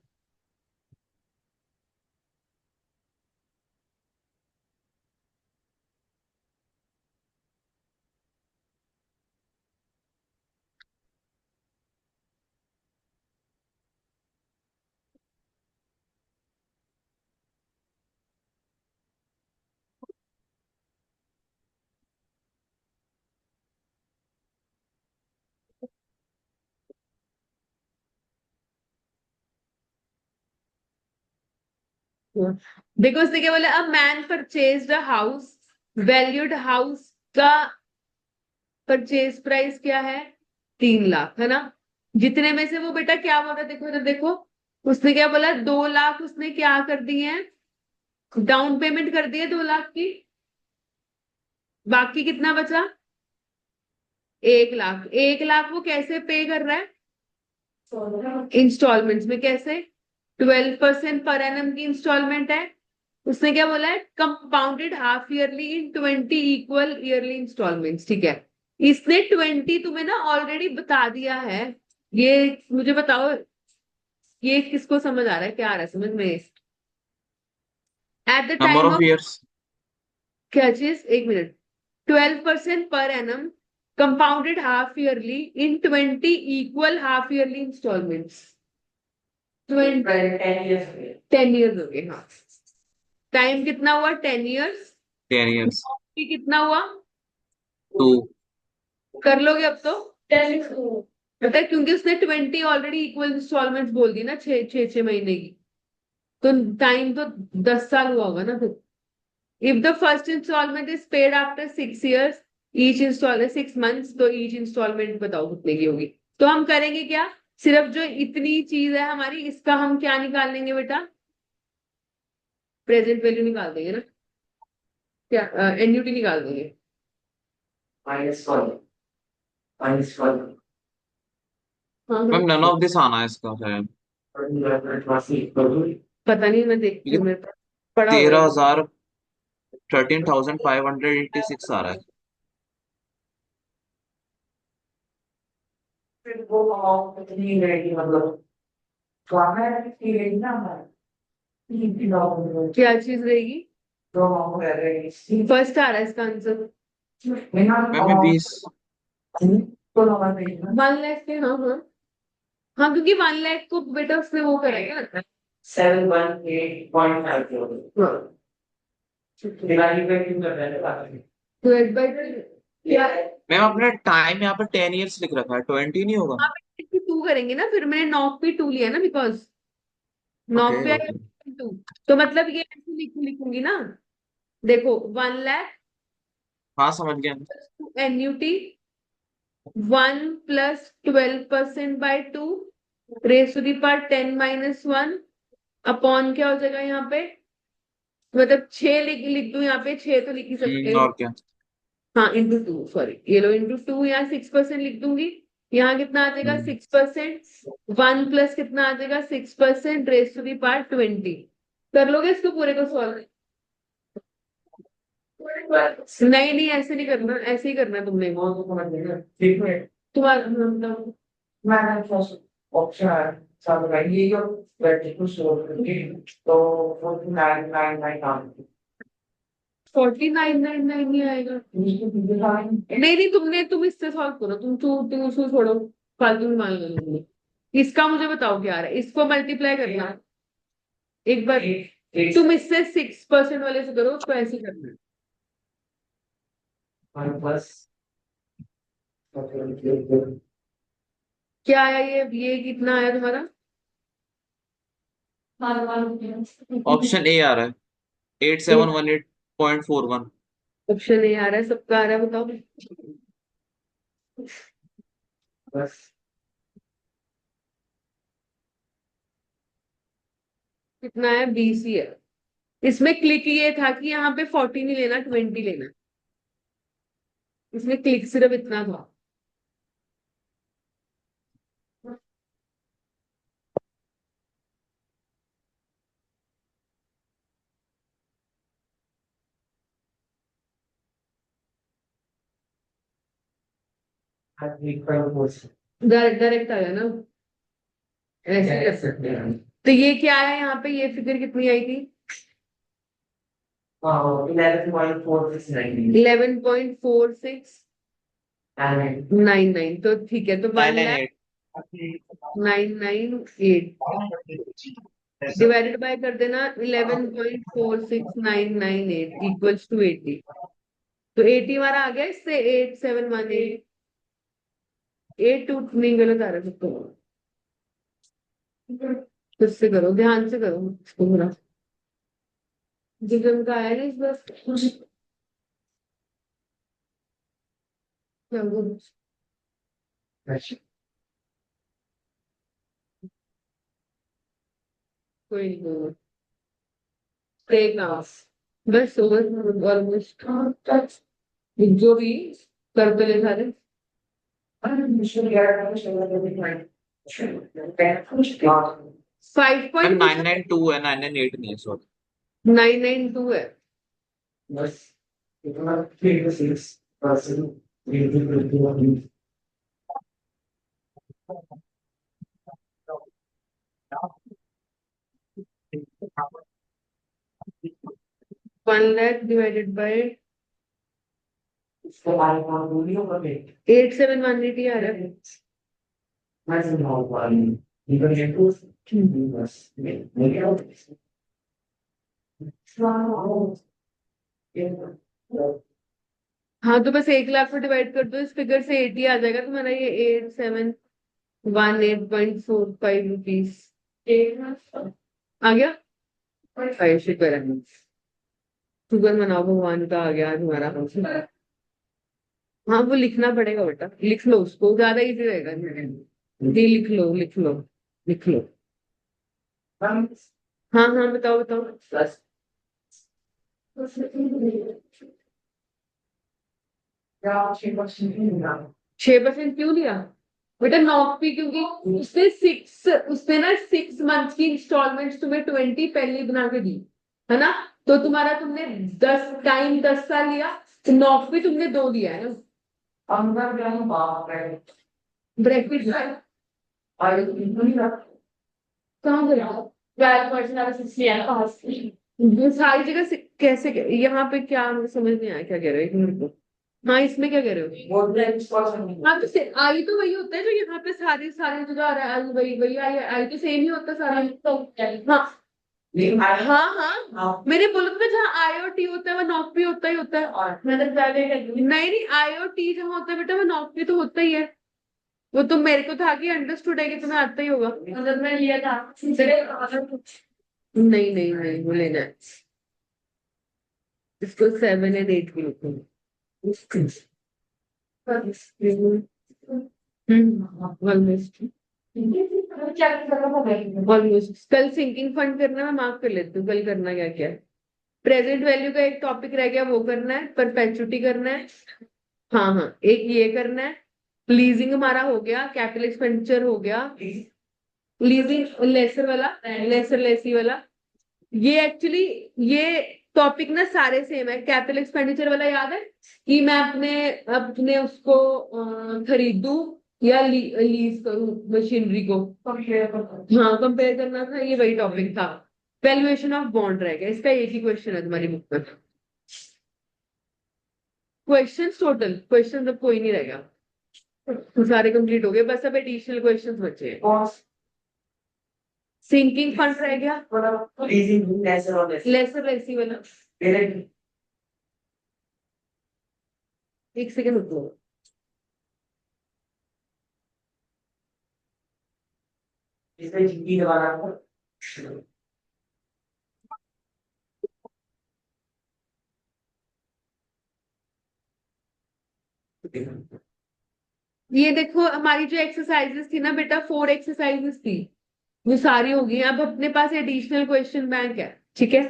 देखो उसने क्या बोला, a man purchased a house, valued house का परचेज प्राइस क्या है? 3 लाख, है ना। जितने में से वो बेटा क्या बोल रहा है, देखो इधर देखो, उसने क्या बोला? 2 लाख उसने क्या कर दिए हैं? डाउन पेमेंट कर दिए 2 लाख की। बाकी कितना बचा? 1 लाख। 1 लाख वो कैसे पे कर रहा है? इंस्टॉलमेंट्स में। कैसे? 12% पर एनम की इंस्टॉलमेंट है। उसने क्या बोला है? Compounded half yearly in 20 equal yearly installments, ठीक है। इसने 20 तुम्हें ना ऑलरेडी बता दिया है। ये मुझे बताओ, ये किसको समझ आ रहा है? क्या आ रहा है समझ में? At the number time of of years. क्या चीज, एक minute. 12% per annum compounded half yearly in 20 equal half yearly installments. 10 years हो गए, हाँ। टाइम कितना हुआ? 10 ईयर्स। 10 इयर्स। कितना हुआ? 2। कर लोगे अब तो? पता है क्योंकि उसने 20 ऑलरेडी इक्वल इंस्टॉलमेंट्स बोल दी ना, 6 6 6 महीने की। तो टाइम तो 10 साल हुआ होगा ना फिर। If the first instalment is paid after 6 years, each install 6 months, तो ईच इंस्टॉलमेंट बताओ कितने की होगी। तो हम करेंगे क्या, सिर्फ जो इतनी चीज है हमारी, इसका हम क्या निकाल लेंगे बेटा, प्रेजेंट वैल्यू निकाल देंगे ना, क्या एन्युटी निकाल देंगे। -1 -1 हाँ मैम हाँ, नन ऑफ दिस आना है इसका शायद। पता नहीं, मैं देखती ये हूँ, मेरे पास पढ़ा हुआ है। 13,000 13,586 आ रहा है। फिर वो अमाउंट कितनी रहेगी, मतलब तो हमें कितनी रहेगी ना हमारे 3 क्या चीज रहेगी, तो अमाउंट रह रहेगी फर्स्ट आ रहा है इसका आंसर, बिना मैम ये 20। अमाउंट तो हमारे 1 लाख के। हाँ हाँ हाँ, क्योंकि 1 लाख को बेटा उसमें वो करेगा ना। 718.5 हाँ, डिवाइड बाय 2 कर रहे हैं। 12/2 क्या है। मैम अपने टाइम यहाँ पे 10 years लिख रखा है, 20 नहीं होगा? आप 2 करेंगे ना, फिर मैंने नॉक पे 2 लिया ना, बिकॉज ओके नॉक पे ओके। 2, तो मतलब ये ऐसे लिखूंगी ना, देखो 1 लाख हाँ समझ गया। Annuity 1 + 12%/2 raise to the power 10 - 1 upon क्या हो जाएगा यहाँ पे, मतलब 6 लिख लिख दूं, यहाँ पे 6 तो लिख ही सकते हैं। और क्या। हाँ, ×2, सॉरी, ये लो ×2, यहाँ 6% लिख दूंगी, यहाँ कितना आ जाएगा हम्म, 6%, 1 प्लस कितना आ जाएगा 6% रेस टू दी पावर 20। कर लोगे इसको पूरे को सॉल्व। नहीं नहीं, ऐसे नहीं करना, ऐसे ही करना है तुमने, वो तो समझ लेना ठीक है। तुम्हारा मतलब मैंने फर्स्ट ऑप्शन है सब लगाई ये जो बैटरी को शो करके तो 4999 काम 4999 नहीं आएगा। नहीं नहीं, तुम इससे सॉल्व करो, तुम उसको छोड़ो, फालतू में मान लो तुमने। इसका मुझे बताओ क्या आ रहा है, इसको मल्टीप्लाई करना है। एक बार तुम इससे 6% वाले से करो, उसको ऐसे ही करना है। बस क्या आया ये कितना आया तुम्हारा। ऑप्शन ए आ रहा है 8718.41। ऑप्शन ए आ रहा है, सबका आ रहा है, बताओ बस कितना है, 20 ही है। इसमें क्लिक ये था कि यहाँ पे 40 नहीं लेना, 20 लेना, इसमें क्लिक सिर्फ इतना था। डायरेक्ट डायरेक्ट आया ना, ऐसे कर सकते हैं। तो ये क्या है यहाँ पे, ये फिगर कितनी आई थी, 11.46 11.4699, तो ठीक है, तो 998। 1,998 डिवाइडेड बाय कर देना 11.46998 इक्वल्स टू 80। तो 80 हमारा आ गया, इससे 8718, 82 नहीं, गलत आ रहा है सबको, खुद से करो, ध्यान से करो इसको पूरा, जिगन का आया ना इस बार। चलो, कोई नहीं, कोई नहीं। टेक ऑफ, बस ओवर ऑलमोस्ट, जो भी कर तो ले सारे। 5 मैम पॉइंट कुछ 992 है, 998 नहीं है सॉरी। 992 है। बस इतना 3 to 6% one lakh divided by इसके बारे में आप बोलिए और देख 8718 आ रहा है। मैं समझाऊंगा इवन ये तो बस मेरे हाँ, तो बस 1 लाख को डिवाइड कर दो इस फिगर से, 80 आ जाएगा तुम्हारा, ये 8718.45 रुपीज आ गया। शुक्र है। शुगर मनाओ, भगवान का आ गया आज हमारा। हाँ वो लिखना पड़ेगा बेटा, लिख लो उसको, ज्यादा इजी रहेगा। जी लिख लो लिख लो लिख लो। हाँ हाँ बताओ बताओ। Ja, ich bin schon hingegangen. 6% क्यों लिया बेटा? नॉक पे, क्योंकि उसने ना 6 मंथ की इंस्टॉलमेंट तुम्हें 20 पहले बना के दी है ना। तो तुम्हारा तुमने 10 साल लिया, तो नॉक पे तुमने 2 दिया है ना। Andere werden Bargeld. Bracket Also, ich bin wieder. कहाँ गया? 12% habe ich sehr aus. ये सारी जगह कैसे यहाँ पे क्या, मुझे समझ नहीं आया क्या कह रहे हो, एक मिनट को। हाँ इसमें क्या कह रहे हो? Wo bleibt es? हाँ तो आई तो वही होता है जो यहाँ पे सारी सारी जगह आ रहा है, आई वही वही आई तो सेम ही होता है सारा। हाँ Neben einem हाँ हाँ Haus. मैंने बोला था जहाँ आई और टी होता है वो नॉक भी होता ही होता है। और मतलब नहीं नहीं, आई और टी जहाँ होता है बेटा वो नॉक भी तो होता ही है। वो तो मेरे को था कि अंडरस्टूड है कि तुम्हें आता ही होगा। मतलब मैं लिया था नहीं नहीं नहीं, वो लेना है इसको 7 और 8 की लिखो। ऑलमोस्ट क्या करना ऑलमोस्ट। कल सिंकिंग फंड करना, मैं मार्क कर लेती हूँ कल करना क्या क्या है। प्रेजेंट वैल्यू का एक टॉपिक रह गया, वो करना है। परपेचुटी करना है। हाँ हाँ एक ये करना है। लीजिंग हमारा हो गया, कैपिटल एक्सपेंडिचर हो गया। लीजिंग लेसर वाला, लेसर लेसी वाला। ये एक्चुअली ये टॉपिक ना सारे सेम है। कैपिटल एक्सपेंडिचर वाला याद है कि मैं अपने अपने उसको खरीदूं या लीज करूं मशीनरी को। हाँ कंपेयर करना था, ये वही टॉपिक था। वैल्यूएशन ऑफ बॉन्ड रहेगा, इसका एक ही क्वेश्चन है तुम्हारी बुक में। क्वेश्चन टोटल क्वेश्चन अब कोई नहीं रहेगा, तो सारे कंप्लीट हो गए, बस अब एडिशनल क्वेश्चंस बचे हैं। सिंकिंग फंड रह गया, लीजिंग लेसर और लेसर लेसर लेसी वाला। पहले एक सेकंड रुको। इसमें जिंदगी दबाना था ये देखो हमारी जो एक्सरसाइजेस थी ना बेटा, 4 एक्सरसाइजेस थी, वो सारी हो गई। अब अपने पास एडिशनल क्वेश्चन बैंक है, ठीक है।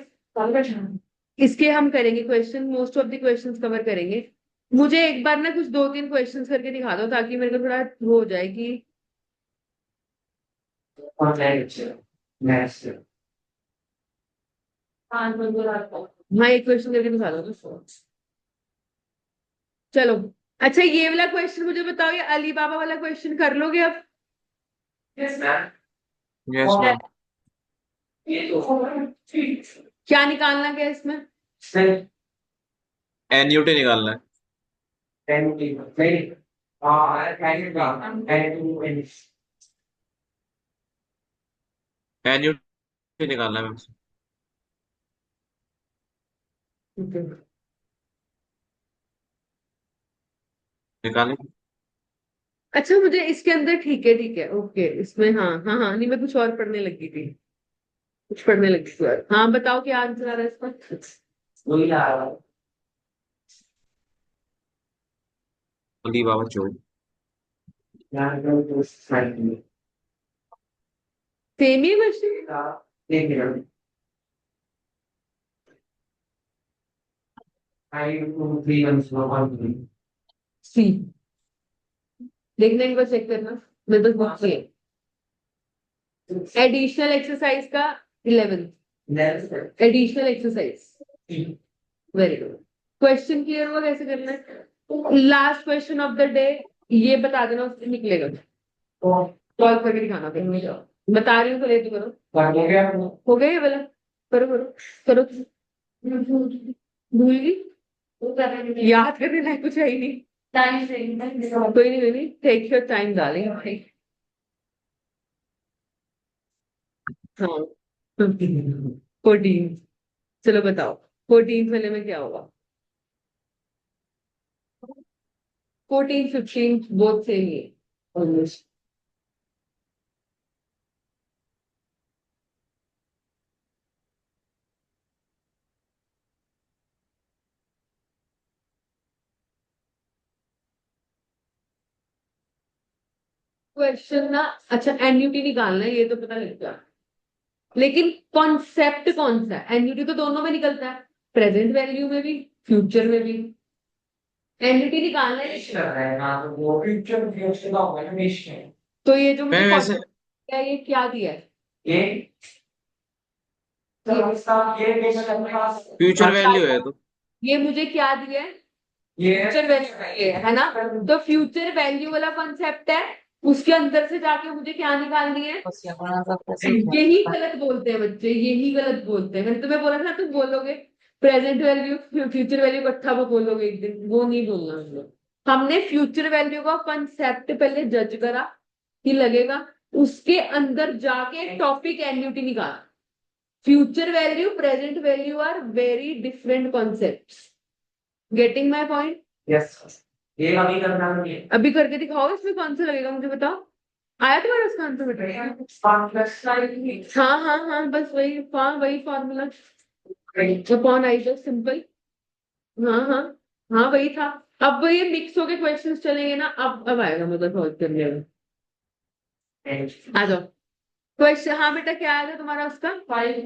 इसके हम करेंगे question, most of the questions cover करेंगे। मुझे एक बार ना कुछ 2-3 क्वेश्चंस करके दिखा दो, ताकि मेरे को थोड़ा वो हो जाए कि और लेक्चर नेक्स्ट हाँ एक क्वेश्चन करके दिखा दो तो। चलो अच्छा, ये वाला क्वेश्चन मुझे बताओ, ये अली बाबा वाला क्वेश्चन कर लोगे अब? Yes ma'am yes ma'am. ये तो क्या निकालना क्या है इसमें? सिर्फ एनयूटी निकालना है। 10 नहीं हाँ 10 का 10 एनयूटी निकालना है मैम। निकालें। अच्छा मुझे इसके अंदर ठीक है ओके, इसमें हाँ हाँ हाँ, नहीं मैं कुछ और पढ़ने लगी थी, कुछ पढ़ने लगी थी और। हाँ बताओ क्या आंसर आ रहा है इसका? वही आ रहा है अली बाबा चोर। यहाँ पर तो साइड में सेम ही क्वेश्चन। का एक मिनट आई टू 3 1 सी देखना, एक बार चेक करना, मेरे पास बुक है। एडिशनल एक्सरसाइज का 11th, next additional exercise. Very good. Question clear हुआ कैसे करना है? Last question of the day, ये बता देना उससे निकलेगा। कॉल करके दिखाना फिर मुझे, बता रही हूँ तो ले तो करो। हो गया हो गया ये वाला? करो करो करो। भूल गई, याद कर देना है, कुछ है ही नहीं। कोई नहीं टेक योर टाइम डालेंगे भाई। हाँ 14, चलो बताओ 14 वाले में क्या होगा? 14 15 बहुत सेम ही है ऑलमोस्ट। क्वेश्चन ना, अच्छा एन्युटी निकालना है ये तो पता लग गया, लेकिन कॉन्सेप्ट कौन सा है? एन्युटी तो दोनों में निकलता है, प्रेजेंट वैल्यू में भी फ्यूचर में भी। एन्युटी निकालना है, फिश लग रहा है ना, तो वो फ्यूचर फ्यूचर का होगा ना फिश में। तो ये जो मुझे मैं वैसे 40 है ये क्या दिया है? ये तो इसका ये मेरे पास फ्यूचर वैल्यू है तो ये मुझे क्या दिया है? ये फ्यूचर वैल्यू है ना, तो फ्यूचर वैल्यू वाला कॉन्सेप्ट है, उसके अंदर से जाके मुझे क्या निकालनी है? यही गलत बोलते हैं बच्चे, यही गलत बोलते हैं। मैंने तुम्हें बोला था तुम बोलोगे प्रेजेंट वैल्यू फ्यूचर वैल्यू इकट्ठा वो बोलोगे एक दिन, वो नहीं बोलना हम लोग। हमने फ्यूचर वैल्यू का कंसेप्ट पहले जज करा कि लगेगा, उसके अंदर जाके टॉपिक एन्युटी निकाला। Future value present value are very different concepts. Getting my point? Yes, ये अभी करना है। अभी करके दिखाओ, इसमें कौन सा लगेगा मुझे बताओ। आया तुम्हारा इसका आंसर बेटा? हाँ हाँ हाँ, बस वही, हाँ वही फॉर्मूला, अपॉन आई जो सिंपल। हाँ हाँ हाँ, वही था। अब ये मिक्स होके क्वेश्चंस चलेंगे ना, अब आएगा मतलब सॉल्व करने में। आ जाओ क्वेश्चन। हाँ बेटा क्या आया था तुम्हारा उसका? 5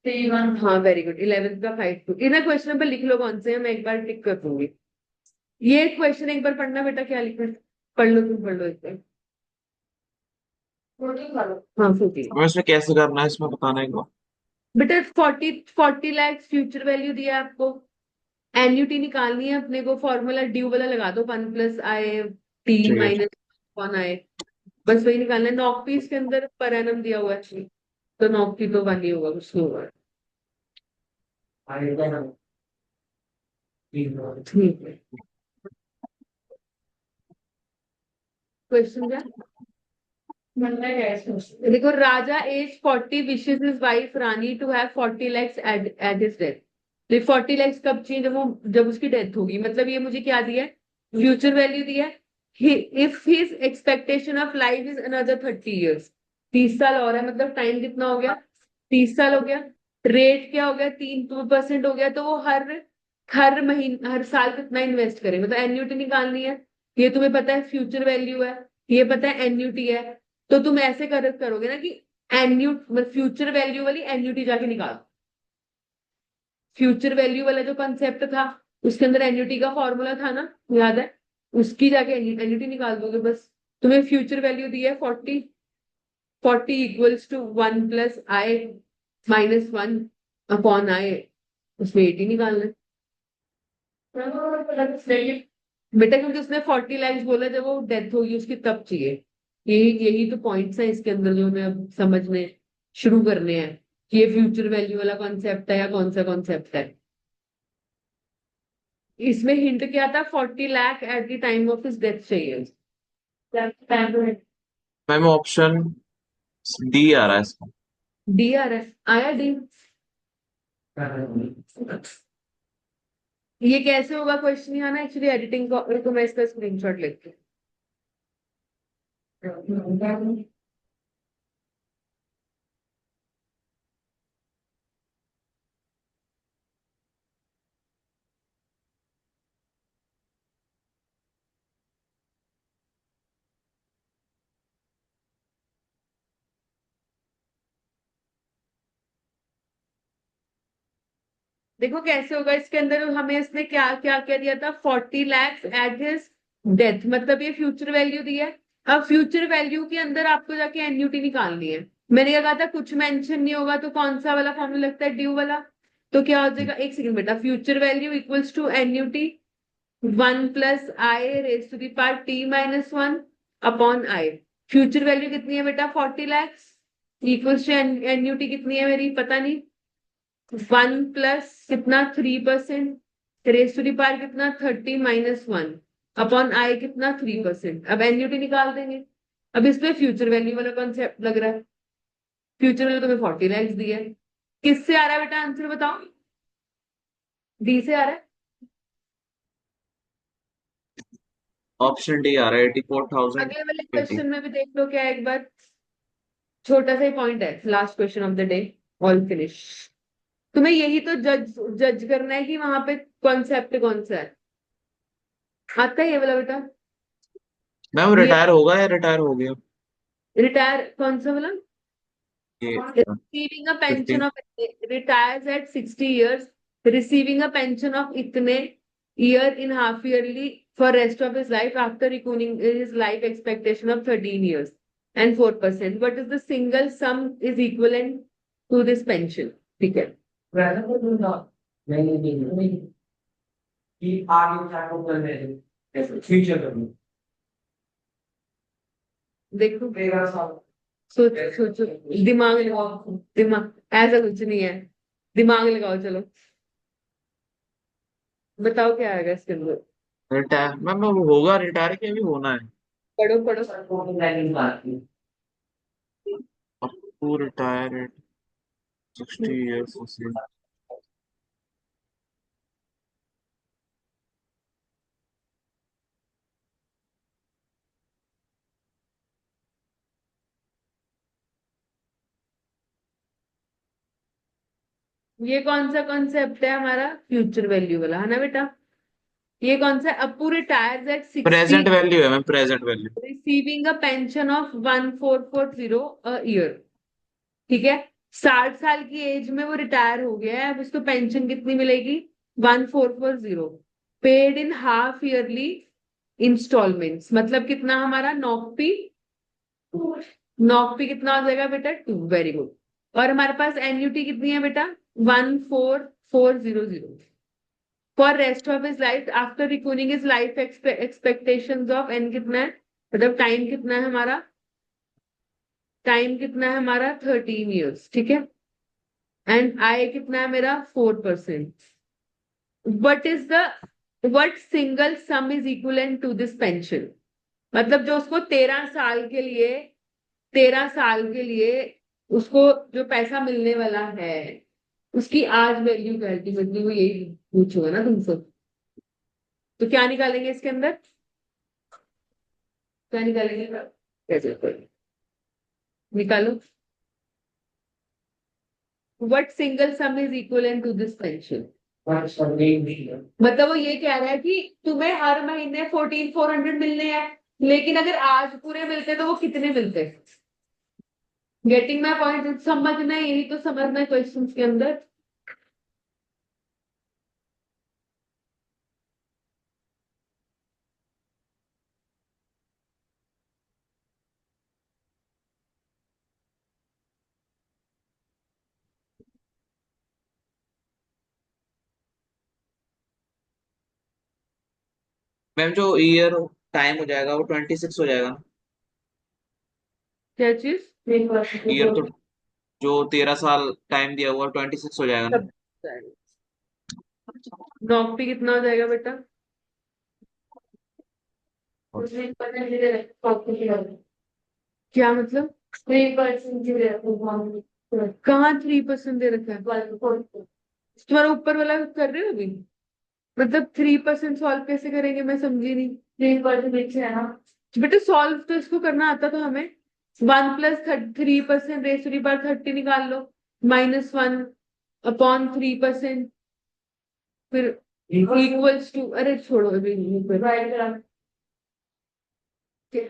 3 1। हाँ वेरी गुड, 11th का 5 2। इन्हें क्वेश्चन पे लिख लो कौन से हैं, मैं एक बार टिक कर दूंगी। ये क्वेश्चन एक बार पढ़ना बेटा, क्या लिखा है? पढ़ लो, तुम पढ़ लो एक बार। 14 वाला। हाँ 14। मैं इसमें कैसे करना है इसमें बताना एक बार। बेटा 40 लाख फ्यूचर वैल्यू दिया है आपको, एन्युटी निकालनी है अपने को, फॉर्मूला ड्यू वाला लगा दो, 1 + i t ठीक है। माइनस 1 i, बस वही निकालना है। नॉक पीस के अंदर पर एनम दिया हुआ है, तो नॉक पी तो 1 ही होगा, कुछ नहीं होगा। ठीक है, क्वेश्चन क्या? देखो, Raja age 40 wishes his wife Rani to have 40 lakhs at his death. तो 40 lakhs कब चाहिए? जब उसकी डेथ होगी। मतलब ये मुझे क्या दिया है? फ्यूचर वैल्यू दिया है। If his expectation of life is another 30 years, 30 साल और है, मतलब टाइम कितना हो गया? 30 साल हो गया। रेट क्या हो गया? 3% हो गया। तो वो हर महीने हर साल कितना इन्वेस्ट करे, मतलब एन्युटी निकालनी है। ये तुम्हें पता है फ्यूचर वैल्यू है, ये पता है एन्युटी है। तो तुम ऐसे करोगे ना कि फ्यूचर वैल्यू वाली एन्युटी जाके निकालो। फ्यूचर वैल्यू वाला जो कंसेप्ट था, उसके अंदर एन्युटी का फॉर्मूला था ना, याद है? उसकी जाके एन्युटी निकाल दोगे बस। तुम्हें फ्यूचर वैल्यू दी है 40, 40 इक्वल्स टू 1 + i - 1/i, उसमें 80 निकालना है बेटा, क्योंकि उसने 40 लाख बोला जब वो डेथ होगी उसकी तब चाहिए। यही यही तो पॉइंट्स है इसके अंदर जो हमें अब समझने शुरू करने हैं कि ये फ्यूचर वैल्यू वाला कॉन्सेप्ट है या कौन सा कॉन्सेप्ट है। इसमें हिंट क्या था? 40 lakh at the time of his death चाहिए। मैम ऑप्शन डी आ रहा है इसका। डी आ रहा है, आया डी। ये कैसे होगा क्वेश्चन यहाँ ना, एक्चुअली एडिटिंग को तो मैं इसका स्क्रीनशॉट लेती हूँ। देखो कैसे होगा, इसके अंदर हमें इसने क्या क्या क्या दिया था? 40 lakhs एट हिज डेथ, मतलब ये फ्यूचर वैल्यू दी है। अब फ्यूचर वैल्यू के अंदर आपको जाके एन्युटी निकालनी है। मैंने क्या कहा था? कुछ मेंशन नहीं होगा तो कौन सा वाला फॉर्मूला लगता है? ड्यू वाला। तो क्या हो जाएगा, एक सेकंड बेटा, future value equals to annuity 1 + i⁻t - 1/i। Future value कितनी है बेटा? 40 lakhs इक्वल्स टू एन्युटी कितनी है मेरी, पता नहीं। 1 + कितना 3%, रेस टू दी पावर कितना 30 - 1/i कितना 3%। अब एन्युटी निकाल देंगे। अब इसमें फ्यूचर वैल्यू वाला कॉन्सेप्ट लग रहा है। फ्यूचर वैल्यू तुम्हें 40 lakhs दी है। किससे आ रहा है बेटा आंसर बताओ? डी से आ रहा है। ऑप्शन डी आ रहा है 84,080। अगले वाले क्वेश्चन में भी देख लो क्या है एक बार। छोटा सा ही पॉइंट है, last question of the day, all finish. तुम्हें यही तो जज जज करना है कि वहां पे कॉन्सेप्ट कौन सा है। आता है ये वाला बेटा? मैम ये रिटायर होगा या रिटायर हो गया? रिटायर कौन सा वाला? ये Receiving a pension 15 of retires at 60 years, receiving a pension of itne year in half yearly for rest of his life after reckoning his life expectation of 13 years and 4%. What is the single sum is equivalent to this pension? ठीक है, वैसे तो तुम ना नहीं कि आगे क्या कर रहे हैं फ्यूचर में देखो 13 साल सोचो, दिमाग लगाओ, दिमाग, ऐसा कुछ नहीं है, दिमाग लगाओ, चलो बताओ क्या आएगा इसके अंदर। रिटायर मैम, वो होगा रिटायर के भी होना है। पढ़ो पढ़ो। Up to retire at 60 years से। ये कौन सा कॉन्सेप्ट है हमारा? फ्यूचर वैल्यू वाला है ना बेटा। ये कौन सा? Appu retires at 60 present value है ma'am, present value. Receiving a pension of 1440 a year. ठीक है, 60 साल की एज में वो रिटायर हो गया है, अब उसको पेंशन कितनी मिलेगी? 1440, paid in half yearly instalments. मतलब कितना हमारा नॉकपी? नॉकपी कितना हो जाएगा बेटा? 2। Very good. और हमारे पास एन्युटी कितनी है बेटा? 14400 for rest of his life after reckoning his life expectations of n कितना है, मतलब टाइम कितना है हमारा? टाइम कितना है हमारा? 13 ईयर्स। ठीक है, एंड आई कितना है मेरा? 4%। What is the what single sum is equivalent to this pension? मतलब जो उसको 13 साल के लिए उसको जो पैसा मिलने वाला है, उसकी आज वैल्यू क्या है? मतलब वो यही पूछूंगा ना तुमसे, तो क्या निकालेंगे इसके अंदर? क्या निकालेंगे? कैसे करें? निकालो। What single sum is equivalent to this pension? मतलब वो ये कह रहा है कि तुम्हें हर महीने 14400 मिलने हैं, लेकिन अगर आज पूरे मिलते तो वो कितने मिलते? Getting my point? समझना है, यही तो समझना है क्वेश्चन के अंदर। मैम जो ईयर टाइम हो जाएगा वो 26 हो जाएगा। क्या चीज? ईयर तो जो 13 साल टाइम दिया हुआ 26 हो जाएगा ना। सब नॉक पे कितना हो जाएगा बेटा? क्या मतलब? 3% कहाँ 3% दे रखा है? तुम्हारा ऊपर वाला कर रहे हो अभी? मतलब 3% सॉल्व कैसे करेंगे, मैं समझी नहीं। 3% है ना बेटा, सॉल्व तो इसको करना आता तो हमें 1+3% रेस टू दी पावर 30 निकाल लो, -1/3%, फिर इक्वल्स टू, अरे छोड़ो अभी,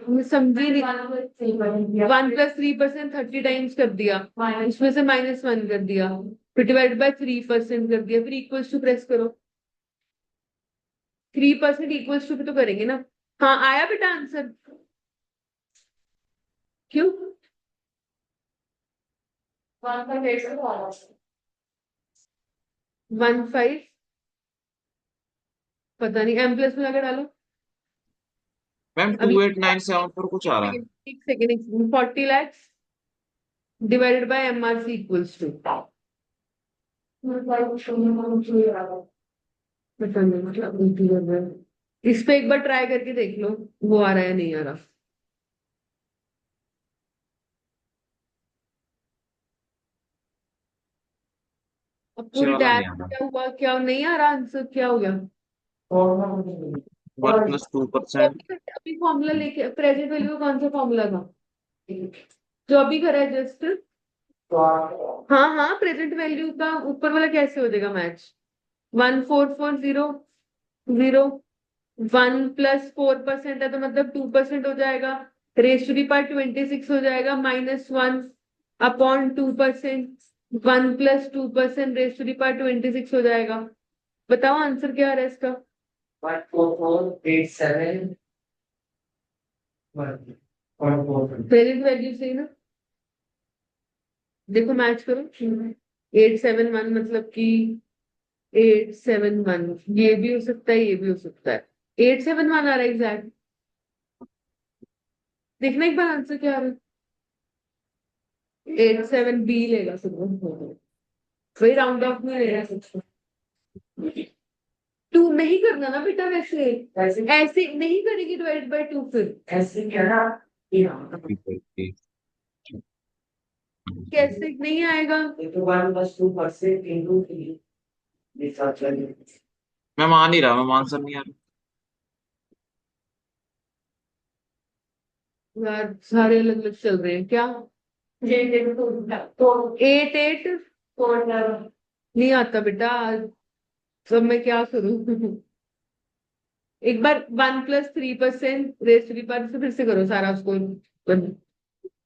मैं समझी नहीं। 1+3% 30 टाइम्स कर दिया, उसमें से -1 कर दिया, फिर डिवाइड बाय 3% कर दिया, फिर इक्वल्स टू प्रेस करो। 3% इक्वल्स टू भी तो करेंगे ना। हाँ आया बेटा आंसर? क्यों? 1.5 पता नहीं, एम प्लस में लगा डालो। मैम अभी 28974 कुछ आ रहा है। एक second, 40 lakhs divided by MRC equals to, पता नहीं मतलब उल्टी कर रहा है। इस पे एक बार ट्राई करके देख लो, वो आ रहा है नहीं आ रहा। अब ये पूरी वाला टैब नहीं आ रहा। क्या हुआ, क्या नहीं आ रहा आंसर, क्या हो गया? 1+2%। अभी फॉर्मूला लेके प्रेजेंट वैल्यू का कौन सा फॉर्मूला था जो अभी करा है जस्ट? हाँ हाँ, प्रेजेंट वैल्यू का ऊपर वाला कैसे हो जाएगा मैच? 14400, 1+4% है तो मतलब 2% हो जाएगा, रेस टू दी पावर 26 हो जाएगा -1/2%, 1 + 2% रेस टू दी पावर 26 हो जाएगा। बताओ आंसर क्या आ रहा है इसका? 14487 1.4। प्रेजेंट वैल्यू सही ना? देखो मैच करो। 871 मतलब कि 871, ये भी हो सकता है, ये भी हो सकता है। 871 आ रहा है एग्जैक्ट। देखना एक बार आंसर क्या आ रहा है। 87B लेगा सब। वही राउंड ऑफ में ले रहा है सबको। टू नहीं करना ना बेटा, वैसे ऐसे ऐसे नहीं करेगी डिवाइड बाय 2 फिर। ऐसे क्या ना, कैसे नहीं आएगा? ये तो 1 + 2% इंटू 3 ये साथ चलेगा। मैं मान नहीं रहा, मैं आंसर नहीं आ रहा। यार सारे अलग अलग चल रहे हैं क्या? तो 8 8 नहीं आता बेटा। सब मैं क्या करूं? एक बार 1 + 3% रेस टू दी पावर से फिर से करो सारा उसको।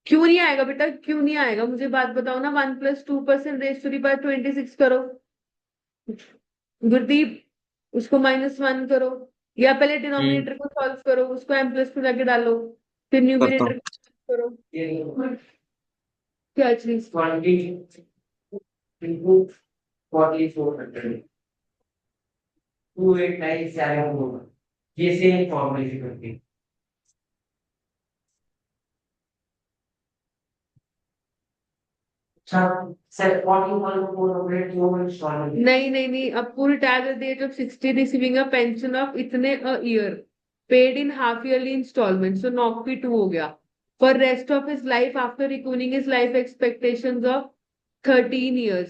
क्यों नहीं आएगा बेटा, क्यों नहीं आएगा? मुझे बात बताओ ना। 1 + 2% रेस टू दी पावर 26 करो। गुरदीप, उसको -1 करो। या पहले हम्म, डिनोमिनेटर को सॉल्व करो, उसको m+ में जाके डालो। फिर करता न्यूमिनेटर हूँ। करो। ये क्या चीज? 20 इंटू 4400 289 से आया होगा। ये सेम फॉर्मूले करके। अच्छा सर 41 जो इंस्टॉलमेंट नहीं नहीं नहीं, अब पूरी टैग दे दी। जब 60 रिसीविंग अ पेंशन ऑफ इतने a year, paid in half yearly installment, so नॉक भी 2 हो गया। For rest of his life after reckoning his life expectations of 13 years,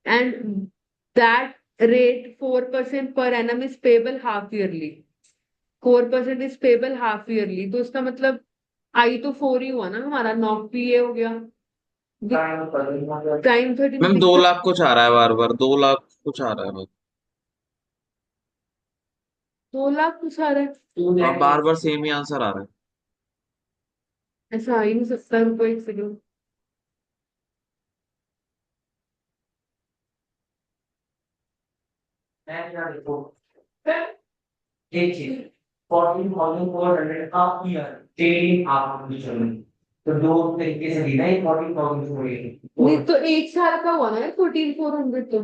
and that rate 4% per annum is payable half yearly। 4% is payable half yearly, तो इसका मतलब आई तो 4 ही हुआ ना हमारा। नॉक भी ये हो गया। टाइम पर टाइम 13 मैम, दो दिक्कत। लाख कुछ आ रहा है, बार बार 2 लाख कुछ आ रहा है बस। 2 लाख कुछ आ रहा है? 2 अब लाख बार बार सेम ही आंसर आ रहा है। ऐसा आ ही नहीं सकता। रुको एक सेकंड। देखो एक चीज 14,400 का ईयर ट्रेडिंग आप चलेंगे तो दो तरीके से लेना है 14,000 नहीं तो 1 साल का हुआ ना 14,400 तो।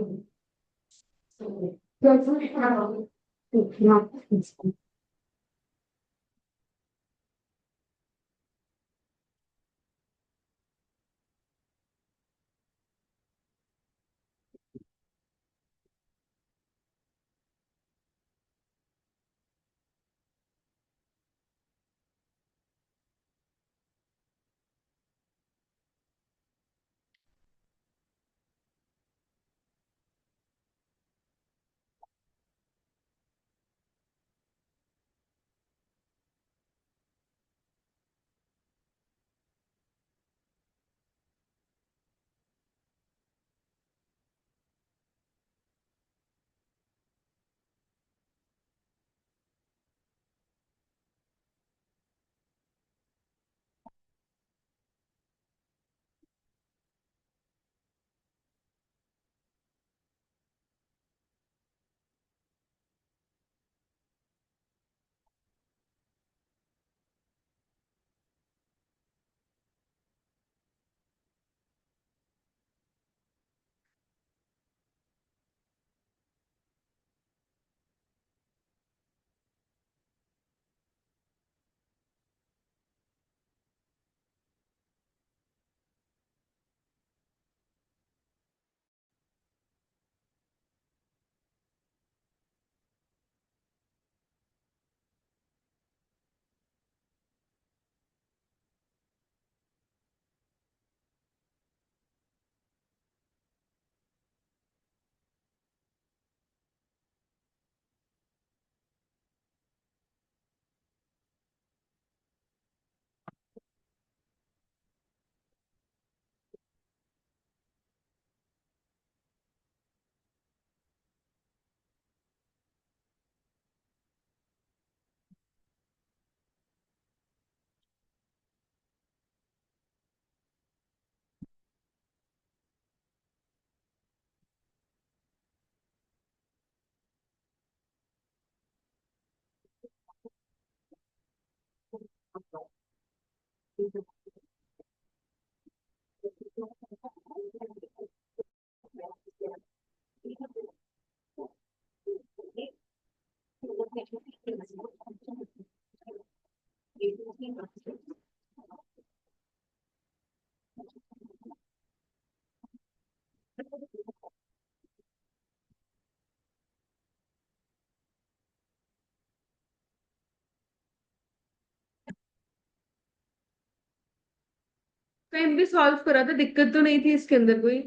टाइम भी सॉल्व करा था, दिक्कत तो नहीं थी इसके अंदर कोई।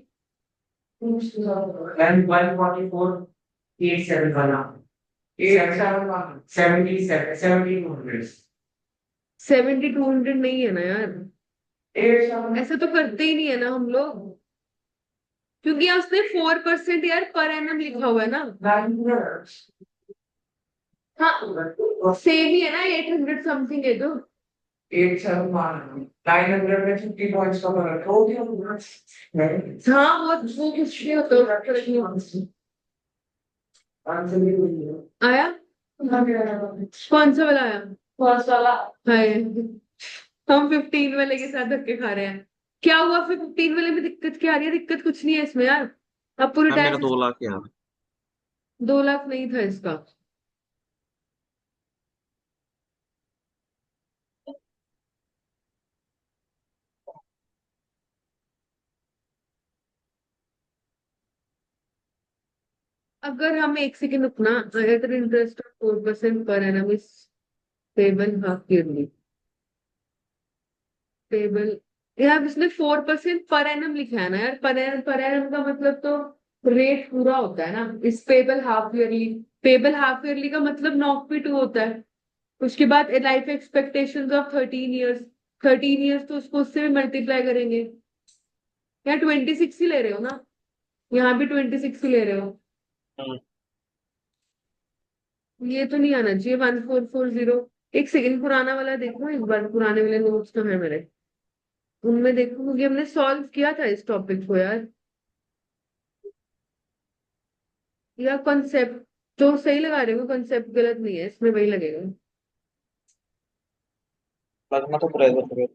and 144 871 871 77 1700 7200 नहीं है ना यार, 87 ऐसा तो करते ही नहीं है ना हम लोग, क्योंकि यहाँ उसने 4% यार पर एनम लिखा हुआ है ना। 900 हाँ सेम ही है ना, 800 समथिंग है तो। 871 900 में 50 पॉइंट्स का फर्क हो गया हाँ वो कुछ नहीं होता, उसका फर्क नहीं होता। आंसर भी वही है आया, कौन सा वाला आया? फर्स्ट वाला हाय, हम 15 वाले के साथ धक्के खा रहे हैं। क्या हुआ फिर 15 वाले में दिक्कत क्या आ रही है? दिक्कत कुछ नहीं है इसमें यार, अब पूरे मैम मेरा टाइम। 2 लाख यार। 2 लाख नहीं था इसका। अगर हम एक सेकंड रुकना, अगर interest 4% per annum is payable half yearly, payable, यार इसने 4% पर एनम लिखा है ना यार, पर एनम का मतलब तो रेट पूरा होता है ना, इस payable half yearly. Payable half yearly का मतलब नॉक पे 2 होता है। उसके बाद life expectations of 13 years, 13 years तो उसको उससे भी मल्टीप्लाई करेंगे। यार 26 ही ले रहे हो ना, यहाँ भी 26 ही ले रहे हो। हम्म। ये तो नहीं आना चाहिए 1440। एक सेकंड पुराना वाला देखो एक बार, पुराने वाले नोट्स तो है मेरे, उनमें देखो, क्योंकि हमने सॉल्व किया था इस टॉपिक को यार। या कॉन्सेप्ट जो सही लगा रहे हो, कॉन्सेप्ट गलत नहीं है इसमें, वही लगेगा। लगना तो प्रेशर है।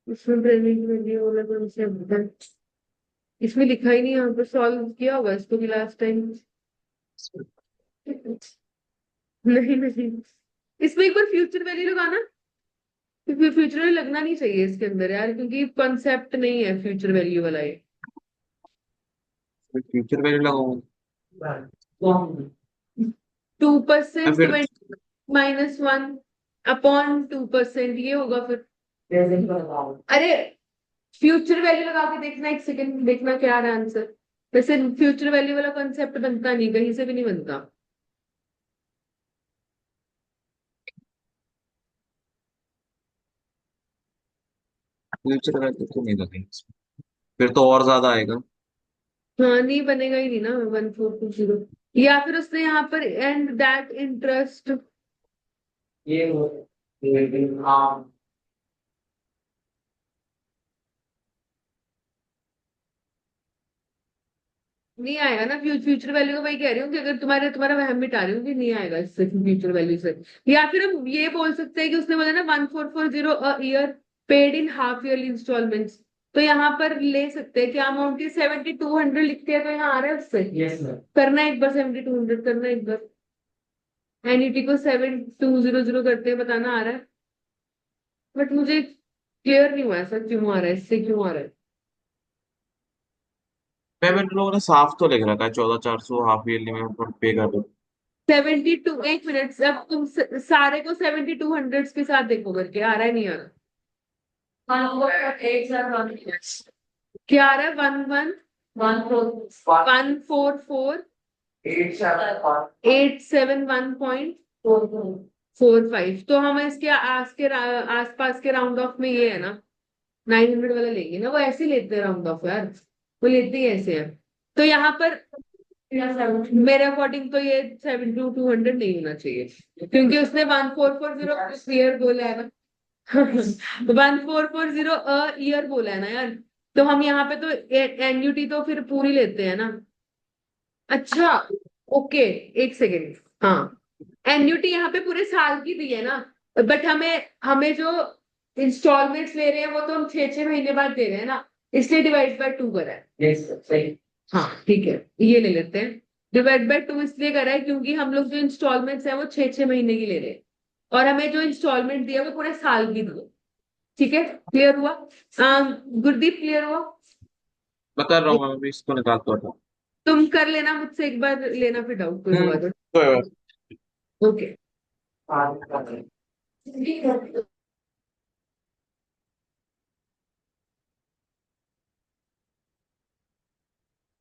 इसमें प्रेजेंट वैल्यू वाला कॉन्सेप्ट है, इसमें लिखा ही नहीं, यहाँ पर सॉल्व किया होगा इसको भी लास्ट टाइम। नहीं नहीं, इसमें एक बार फ्यूचर वैल्यू लगाना, क्योंकि फ्यूचर वैल्यू लगना नहीं चाहिए इसके अंदर यार, क्योंकि कॉन्सेप्ट नहीं है फ्यूचर वैल्यू वाला ये। फ्यूचर वैल्यू लगाऊंगा। 2% फिर 20 - 1 अपॉन 2%, ये होगा फिर। अरे फ्यूचर वैल्यू लगा के देखना, एक सेकंड देखना क्या आ रहा है आंसर। वैसे फ्यूचर वैल्यू वाला कॉन्सेप्ट बनता नहीं, कहीं से भी नहीं बनता। फ्यूचर वैल्यू तो नहीं लगेगी इसमें। फिर तो और ज्यादा आएगा। हाँ नहीं बनेगा ही नहीं ना 1420। या फिर उसने यहाँ पर एंड दैट इंटरेस्ट, ये हो लेकिन हाँ नहीं आएगा ना फ्यूचर वैल्यू का, वही कह रही हूँ कि अगर तुम्हारा वहम मिटा रही हूँ कि नहीं आएगा इससे फ्यूचर वैल्यू से। या फिर हम ये बोल सकते हैं कि उसने बोला ना 1440 a year paid in half yearly instalments, तो यहाँ पर ले सकते हैं क्या अमाउंट की 7200 लिखते हैं, तो यहाँ आ रहा है उससे। यस सर करना एक बार 7200 करना एक बार, एनईटी को 7200 करते हैं बताना आ रहा है, बट मुझे क्लियर नहीं हुआ ऐसा क्यों आ रहा है, इससे क्यों आ रहा है। मैम इन लोगों ने साफ तो लिख रखा है 14,400 हाफ ईयरली में पे कर दो। 72, एक मिनट, अब तुम सारे को 7200 के साथ देखो करके आ रहा है नहीं आ रहा। एक सर क्या आ रहा है? 1 1 8 7 871.45, तो हम इसके आसपास के राउंड ऑफ में ये है ना, 900 वाला लेंगे ना, वो ऐसे लेते हैं राउंड ऑफ यार, वो लेते ही ऐसे हैं। तो यहाँ पर मेरे अकॉर्डिंग तो ये 7200 नहीं होना चाहिए, क्योंकि उसने 1440 ईयर बोला है ना। 1440 अ ईयर बोला है ना यार, तो हम यहाँ पे तो एन्युटी तो फिर पूरी लेते हैं ना। अच्छा ओके, एक सेकेंड, हाँ एन्युटी यहाँ पे पूरे साल की दी है ना, बट हमें हमें जो इंस्टॉलमेंट्स ले रहे हैं वो तो हम 6-6 महीने बाद दे रहे हैं ना, इसलिए डिवाइड बाय 2 करा है। यस सही। हाँ ठीक है, ये ले लेते हैं। डिवाइड बाय 2 इसलिए करा है क्योंकि हम लोग जो इंस्टॉलमेंट्स है वो 6-6 महीने की ले रहे हैं, और हमें जो इंस्टॉलमेंट दिया वो पूरे साल की दी। ठीक है, क्लियर हुआ? गुरदीप क्लियर हुआ? बता रहा हूँ मैं इसको निकालता हूँ। तुम कर लेना मुझसे एक बार, लेना फिर डाउट कोई होगा कोई बात तो। ओके। आज का दिन।